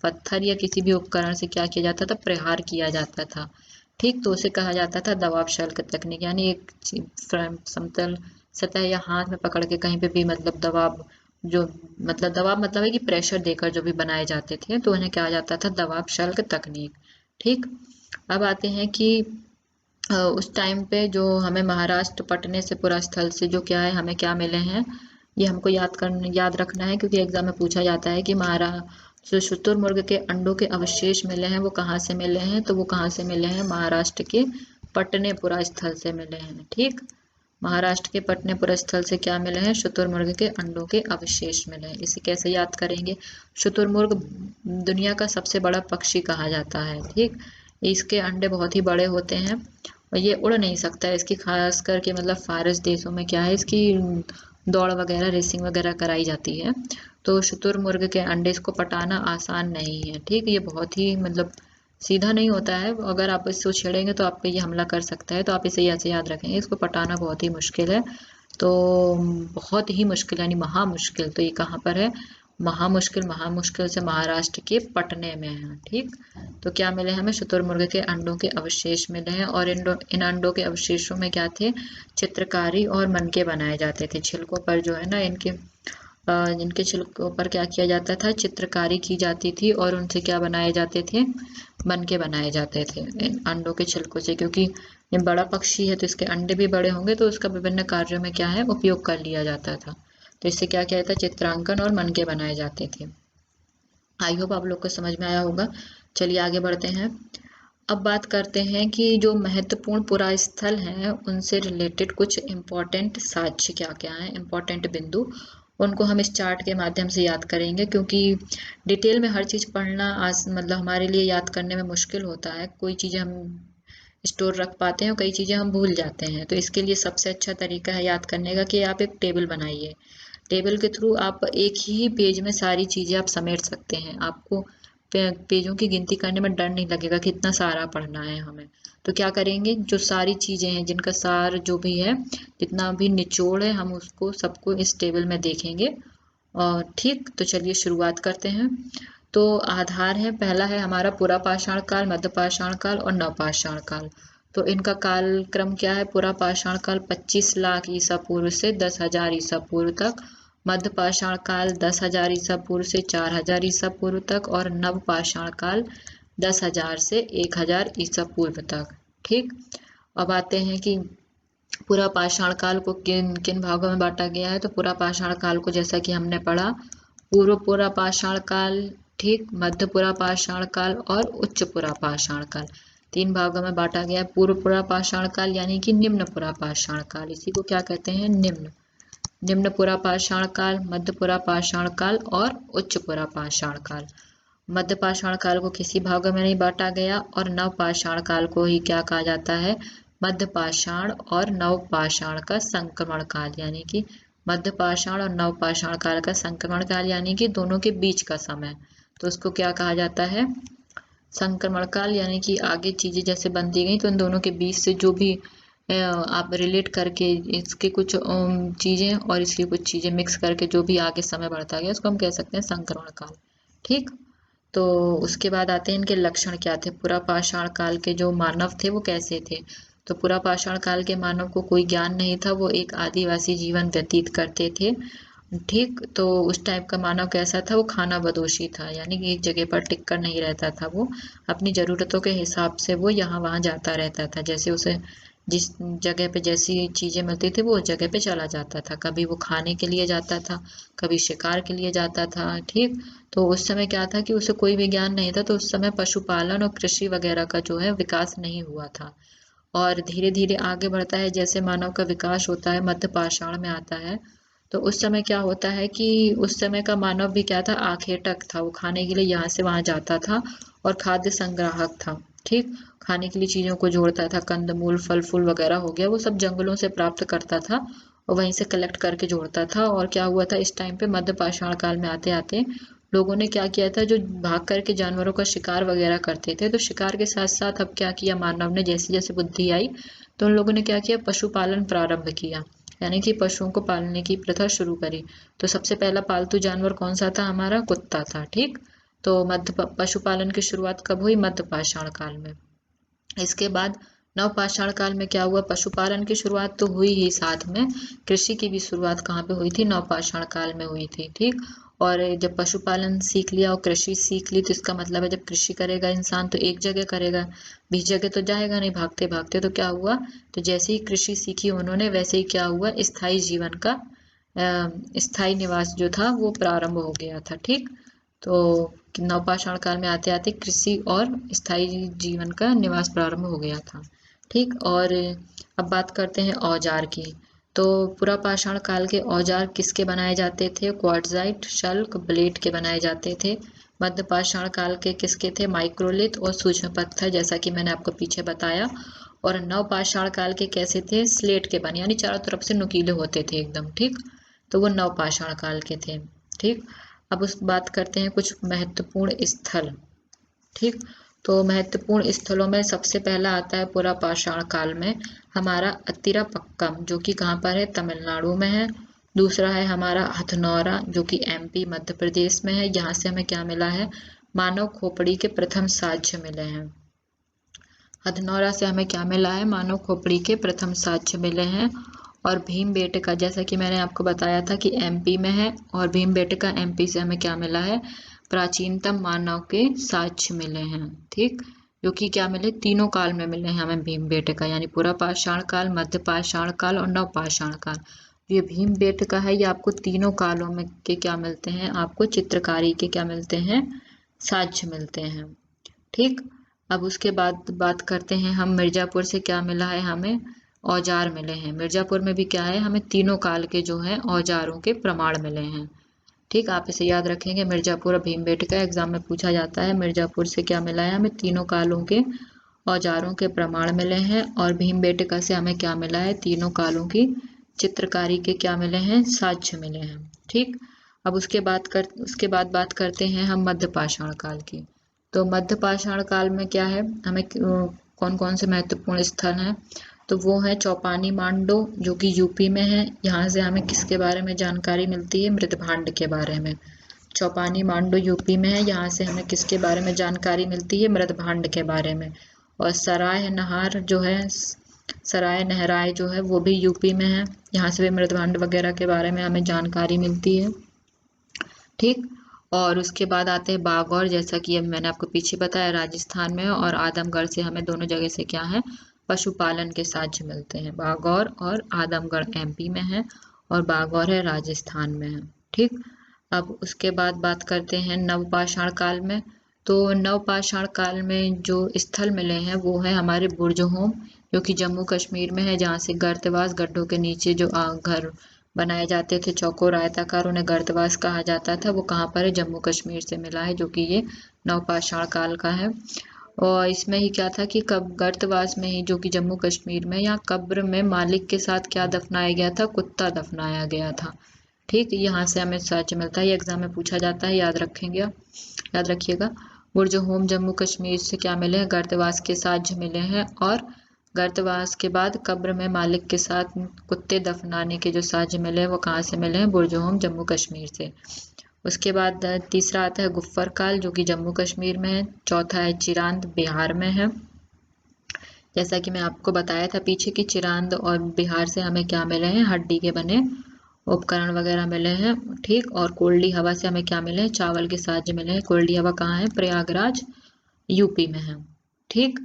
पत्थर या किसी भी उपकरण से क्या किया जाता था, प्रहार किया जाता था। ठीक, तो उसे कहा जाता था दबाव शल्क तकनीक, यानी एक समतल सतह या हाथ में पकड़ के कहीं पे भी मतलब दबाव, जो मतलब दबाव मतलब है कि प्रेशर देकर जो भी बनाए जाते थे तो उन्हें कहा जाता था दबाव शल्क तकनीक। ठीक, अब आते हैं कि उस टाइम पे जो हमें महाराष्ट्र पटने से पुरा स्थल से जो क्या है, हमें क्या मिले हैं, ये हमको याद रखना है, क्योंकि एग्जाम में पूछा जाता है कि जो शुतुरमुर्ग के अंडों के अवशेष मिले हैं वो कहाँ से मिले हैं, तो वो कहाँ से मिले हैं, महाराष्ट्र के पटनेपुरा स्थल से मिले हैं। ठीक, महाराष्ट्र के पटनेपुरा स्थल से क्या मिले हैं, शुतुरमुर्ग के अंडों के अवशेष मिले हैं। इसे कैसे याद करेंगे? शुतुरमुर्ग दुनिया का सबसे बड़ा पक्षी कहा जाता है। ठीक, इसके अंडे बहुत ही बड़े होते हैं और ये उड़ नहीं सकता है। इसकी खास करके मतलब फारस देशों में क्या है, इसकी दौड़ वगैरह, रेसिंग वगैरह कराई जाती है। तो शुतुरमुर्ग के अंडे, इसको पटाना आसान नहीं है। ठीक, ये बहुत ही मतलब सीधा नहीं होता है, अगर आप इसको छेड़ेंगे तो आप पे ये हमला कर सकता है, तो आप इसे ऐसे याद रखेंगे, इसको पटाना बहुत ही मुश्किल है। तो बहुत ही मुश्किल यानी महा मुश्किल, तो ये कहाँ पर है, महामुश्किल से महाराष्ट्र के पटने में है। ठीक, तो क्या मिले हमें, शुतुरमुर्ग के अंडों के अवशेष मिले हैं और इन अंडों के अवशेषों में क्या थे, चित्रकारी और मनके बनाए जाते थे। छिलकों पर जो है ना, इनके छिलकों पर क्या किया जाता था, चित्रकारी की जाती थी और उनसे क्या बनाए जाते थे, मनके बनाए जाते थे इन अंडों के छिलकों से। क्योंकि ये बड़ा पक्षी है तो इसके अंडे भी बड़े होंगे, तो उसका विभिन्न कार्यों में क्या है, उपयोग कर लिया जाता था। तो इससे क्या किया जाता, चित्रांकन और मनके बनाए जाते थे। आई होप आप लोग को समझ में आया होगा। चलिए आगे बढ़ते हैं। अब बात करते हैं कि जो महत्वपूर्ण पुरास्थल हैं उनसे रिलेटेड कुछ इम्पोर्टेंट साक्ष्य क्या क्या हैं, इम्पोर्टेंट बिंदु, उनको हम इस चार्ट के माध्यम से याद करेंगे। क्योंकि डिटेल में हर चीज़ पढ़ना मतलब हमारे लिए याद करने में मुश्किल होता है। कोई चीज़ें हम स्टोर रख पाते हैं और कई चीज़ें हम भूल जाते हैं। तो इसके लिए सबसे अच्छा तरीका है याद करने का कि आप एक टेबल बनाइए। टेबल के थ्रू आप एक ही पेज में सारी चीज़ें आप समेट सकते हैं। आपको पेजों की गिनती करने में डर नहीं लगेगा कि इतना सारा पढ़ना है हमें। तो क्या करेंगे, जो सारी चीज़ें हैं, जिनका सार जो भी है, जितना भी निचोड़ है, हम उसको सबको इस टेबल में देखेंगे। और ठीक, तो चलिए शुरुआत करते हैं। तो आधार है, पहला है हमारा पुरा पाषाण काल, मध्य पाषाण काल और नवपाषाण काल। तो इनका कालक्रम क्या है, पुरा पाषाण काल 25 लाख ईसा पूर्व से 10,000 ईसा पूर्व तक, मध्य पाषाण काल 10,000 ईसा पूर्व से 4,000 ईसा पूर्व तक और नव पाषाण काल 10,000 से 1,000 ईसा पूर्व तक। ठीक, अब आते हैं कि पूरा पाषाण काल को किन किन भागों में बांटा गया है। तो पूरा पाषाण काल को जैसा कि हमने पढ़ा, पूर्व पूरा पाषाण काल, ठीक, मध्य पूरा पाषाण काल और उच्च पूरा पाषाण काल, तीन भागों में बांटा गया है। पूर्व पूरा पाषाण काल यानी कि निम्न पूरा पाषाण काल, इसी को क्या कहते हैं, निम्न पूरा पाषाण काल, मध्य पूरा पाषाण काल और उच्च पूरा पाषाण काल। मध्य पाषाण काल को किसी भागों में नहीं बांटा गया और नव पाषाण काल को ही क्या कहा जाता है, मध्य पाषाण और नव पाषाण का संक्रमण काल, यानी कि मध्य पाषाण और नव पाषाण काल का संक्रमण काल, यानी कि दोनों के बीच का समय, तो उसको क्या कहा जाता है, संक्रमण काल। यानी कि आगे चीजें जैसे बनती गई तो इन दोनों के बीच से जो भी आप रिलेट करके इसके कुछ चीजें और इसकी कुछ चीजें मिक्स करके जो भी आगे समय बढ़ता गया उसको हम कह सकते हैं संक्रमण काल। ठीक, तो उसके बाद आते हैं इनके लक्षण क्या थे। पुरा पाषाण काल के जो मानव थे वो कैसे थे, तो पुरा पाषाण काल के मानव को कोई ज्ञान नहीं था, वो एक आदिवासी जीवन व्यतीत करते थे। ठीक, तो उस टाइप का मानव कैसा था, वो खाना बदोशी था, यानी कि एक जगह पर टिक कर नहीं रहता था, वो अपनी ज़रूरतों के हिसाब से वो यहाँ वहाँ जाता रहता था। जैसे उसे जिस जगह पे जैसी चीजें मिलती थी वो उस जगह पे चला जाता था। कभी वो खाने के लिए जाता था, कभी शिकार के लिए जाता था। ठीक, तो उस समय क्या था कि उसे कोई भी ज्ञान नहीं था, तो उस समय पशुपालन और कृषि वगैरह का जो है विकास नहीं हुआ था। और धीरे धीरे आगे बढ़ता है, जैसे मानव का विकास होता है, मध्य पाषाण में आता है। तो उस समय क्या होता है कि उस समय का मानव भी क्या था, आखेटक था। वो खाने के लिए यहाँ से वहां जाता था और खाद्य संग्राहक था। ठीक, खाने के लिए चीजों को जोड़ता था, कंदमूल फल फूल वगैरह हो गया, वो सब जंगलों से प्राप्त करता था और वहीं से कलेक्ट करके जोड़ता था। और क्या हुआ था, इस टाइम पे मध्य पाषाण काल में आते आते लोगों ने क्या किया था, जो भाग करके जानवरों का शिकार वगैरह करते थे, तो शिकार के साथ साथ अब क्या किया मानव ने, जैसे जैसे बुद्धि आई तो उन लोगों ने क्या किया, पशुपालन प्रारंभ किया, यानी कि पशुओं को पालने की प्रथा शुरू करी। तो सबसे पहला पालतू जानवर कौन सा था, हमारा कुत्ता था। ठीक, तो पशुपालन की शुरुआत कब हुई, मध्य पाषाण काल में। इसके बाद नवपाषाण काल में क्या हुआ, पशुपालन की शुरुआत तो हुई ही, साथ में कृषि की भी शुरुआत कहाँ पे हुई थी, नवपाषाण काल में हुई थी। ठीक, और जब पशुपालन सीख लिया और कृषि सीख ली, तो इसका मतलब है जब कृषि करेगा इंसान तो एक जगह करेगा, 20 जगह तो जाएगा नहीं भागते भागते। तो क्या हुआ, तो जैसे ही कृषि सीखी उन्होंने, वैसे ही क्या हुआ, स्थायी जीवन का स्थायी निवास जो था वो प्रारंभ हो गया था। ठीक, तो नवपाषाण काल में आते आते कृषि और स्थायी जीवन का निवास प्रारंभ हो गया था। ठीक, और अब बात करते हैं औजार की। तो पुरापाषाण काल के औजार किसके बनाए जाते थे, क्वार्ट्जाइट, शल्क, ब्लेड के बनाए जाते थे। मध्य पाषाण काल के किसके थे, माइक्रोलिथ और सूक्ष्म पत्थर, जैसा कि मैंने आपको पीछे बताया। और नवपाषाण काल के कैसे थे, स्लेट के बने, यानी चारों तरफ से नुकीले होते थे एकदम। ठीक, तो वो नवपाषाण काल के थे। ठीक, अब उस बात करते हैं कुछ महत्वपूर्ण स्थल। ठीक, तो महत्वपूर्ण स्थलों में सबसे पहला आता है पुरापाषाण काल में हमारा अत्तिरापक्कम, जो कि कहाँ पर है, तमिलनाडु में है। दूसरा है हमारा हथनौरा, जो कि एमपी मध्य प्रदेश में है। यहाँ से हमें क्या मिला है, मानव खोपड़ी के प्रथम साक्ष्य मिले हैं। हथनौरा से हमें क्या मिला है, मानव खोपड़ी के प्रथम साक्ष्य मिले हैं। और भीमबेटका, जैसा कि मैंने आपको बताया था कि एमपी में है, और भीमबेटका एमपी से हमें क्या मिला है, प्राचीनतम मानव के साक्ष्य मिले हैं। ठीक, जो कि क्या मिले, तीनों काल में मिले हैं हमें भीमबेटका, यानी पुरापाषाण काल, मध्य पाषाण काल और नवपाषाण काल। ये भीमबेटका है, ये आपको तीनों कालों में के क्या मिलते हैं, आपको चित्रकारी के क्या मिलते हैं, साक्ष्य मिलते हैं। ठीक, अब उसके बाद बात करते हैं हम मिर्जापुर से क्या मिला है, हमें औजार मिले हैं। मिर्जापुर में भी क्या है, हमें तीनों काल के जो हैं औजारों के प्रमाण मिले हैं। ठीक, आप इसे याद रखेंगे, मिर्जापुर और भीमबेटका एग्जाम में पूछा जाता है। मिर्जापुर से क्या मिला है, हमें तीनों कालों के औजारों के प्रमाण मिले हैं। और भीमबेटका से हमें क्या मिला है, तीनों कालों की चित्रकारी के क्या मिले हैं, साक्ष्य मिले हैं। ठीक, अब उसके बाद बात करते हैं हम मध्य पाषाण काल की। तो मध्य पाषाण काल में क्या है, हमें कौन कौन से महत्वपूर्ण स्थल हैं, तो वो है चौपानी मांडो, जो कि यूपी में है। यहाँ से हमें किसके बारे में जानकारी मिलती है, मृदभांड के बारे में। चौपानी मांडो यूपी में है, यहाँ से हमें किसके बारे में जानकारी मिलती है, मृदभांड के बारे में। और सराय नहार जो है, सराय नहराय जो है वो भी यूपी में है, यहाँ से भी मृदभांड वगैरह के बारे में हमें जानकारी मिलती है। ठीक, और उसके बाद आते हैं बागौर, जैसा कि अब मैंने आपको पीछे बताया राजस्थान में है। और आदमगढ़ से हमें दोनों जगह से क्या है, पशुपालन के साक्ष्य मिलते हैं। बागौर और आदमगढ़ एमपी में है और बागौर है राजस्थान में है। ठीक, अब उसके बाद बात करते हैं नवपाषाण काल में। तो नवपाषाण काल में जो स्थल मिले हैं वो है हमारे बुर्जहोम, जो कि जम्मू कश्मीर में है, जहाँ से गर्तवास, गड्ढों के नीचे जो घर बनाए जाते थे चौकोर आयताकार, उन्हें गर्तवास कहा जाता था। वो कहाँ पर है, जम्मू कश्मीर से मिला है, जो कि ये नवपाषाण काल का है। और इसमें ही क्या था कि कब गर्तवास में ही, जो कि जम्मू कश्मीर में, या कब्र में मालिक के साथ क्या दफनाया गया था, कुत्ता दफनाया गया था। ठीक, यहाँ से हमें सच मिलता है, ये एग्जाम में पूछा जाता है, याद रखिएगा। बुर्जहोम जम्मू कश्मीर से क्या मिले हैं, गर्तवास के साक्ष्य मिले हैं। और गर्तवास के बाद कब्र में मालिक के साथ कुत्ते दफनाने के जो साक्ष्य मिले हैं वो कहाँ से मिले हैं, बुर्जहोम जम्मू कश्मीर से। उसके बाद तीसरा आता है गुफ्फर काल, जो कि जम्मू कश्मीर में है। चौथा है चिरांद, बिहार में है। जैसा कि मैं आपको बताया था पीछे कि चिरांद और बिहार से हमें क्या मिले हैं, हड्डी के बने उपकरण वगैरह मिले हैं। ठीक, और कोल्डी हवा से हमें क्या मिले हैं, चावल के साक्ष्य मिले हैं। कोल्डी हवा कहाँ है, प्रयागराज यूपी में है। ठीक,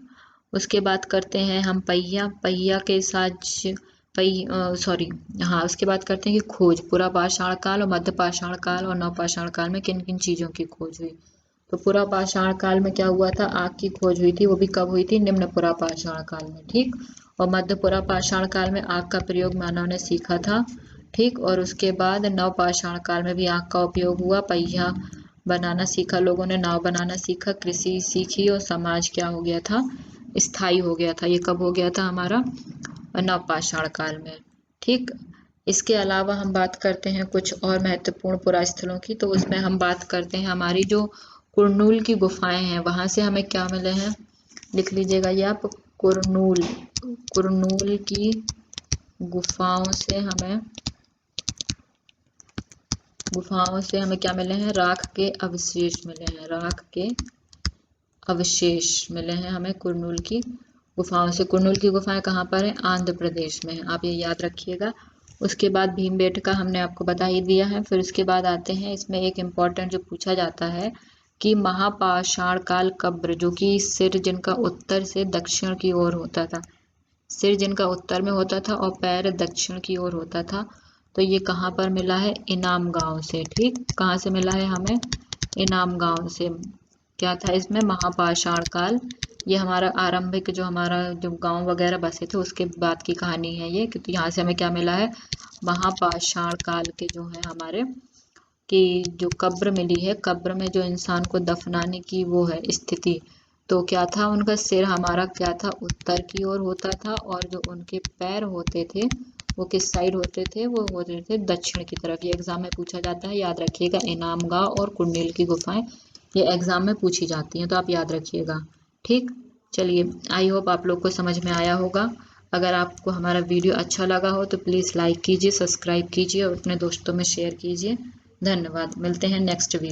उसके बाद करते हैं हम पहिया के साथ उसके बाद करते हैं कि खोज, पुरा पाषाण काल और मध्य पाषाण काल और नव पाषाण काल में किन किन चीजों की खोज हुई। तो पुरा पाषाण काल में क्या हुआ था, आग की खोज हुई थी, वो भी कब हुई थी, निम्न पुरा पाषाण काल में, ठीक। और मध्य पुरा पाषाण काल में आग का प्रयोग मानव ने सीखा था, ठीक। और उसके बाद नव पाषाण काल में भी आग का उपयोग हुआ, पहिया बनाना सीखा लोगों ने, नाव बनाना सीखा, कृषि सीखी और समाज क्या हो गया था, स्थायी हो गया था। ये कब हो गया था हमारा, नव पाषाण काल में, ठीक। इसके अलावा हम बात करते हैं कुछ और महत्वपूर्ण पुरास्थलों की। तो उसमें हम बात करते हैं हमारी जो कुरनूल की गुफाएं हैं, वहां से हमें क्या मिले हैं, लिख लीजिएगा ये आप, कुरनूल की गुफाओं से हमें क्या मिले हैं, राख के अवशेष मिले हैं, राख के अवशेष मिले हैं हमें कुरनूल की गुफाओं से। कुरनूल की गुफाएं कहाँ पर है, आंध्र प्रदेश में है, आप ये याद रखिएगा। उसके बाद भीमबेटका हमने आपको बता ही दिया है। फिर उसके बाद आते हैं, इसमें एक इम्पॉर्टेंट जो पूछा जाता है कि महापाषाण काल कब्र, जो कि सिर जिनका उत्तर से दक्षिण की ओर होता था, सिर जिनका उत्तर में होता था और पैर दक्षिण की ओर होता था, तो ये कहाँ पर मिला है, इनाम गांव से, ठीक। कहाँ से मिला है हमें, इनाम गांव से। क्या था इसमें, महापाषाण काल, ये हमारा आरंभिक जो हमारा जो गांव वगैरह बसे थे उसके बाद की कहानी है ये, क्योंकि यहाँ से हमें क्या मिला है, महापाषाण काल के जो है हमारे कि जो कब्र मिली है, कब्र में जो इंसान को दफनाने की वो है स्थिति, तो क्या था, उनका सिर हमारा क्या था, उत्तर की ओर होता था, और जो उनके पैर होते थे वो किस साइड होते थे, वो होते थे दक्षिण की तरफ। ये एग्जाम में पूछा जाता है, याद रखिएगा। इनाम गांव और कुंडेल की गुफाएं ये एग्जाम में पूछी जाती हैं, तो आप याद रखिएगा, ठीक। चलिए, आई होप आप लोग को समझ में आया होगा। अगर आपको हमारा वीडियो अच्छा लगा हो तो प्लीज़ लाइक कीजिए, सब्सक्राइब कीजिए और अपने दोस्तों में शेयर कीजिए। धन्यवाद, मिलते हैं नेक्स्ट वीडियो।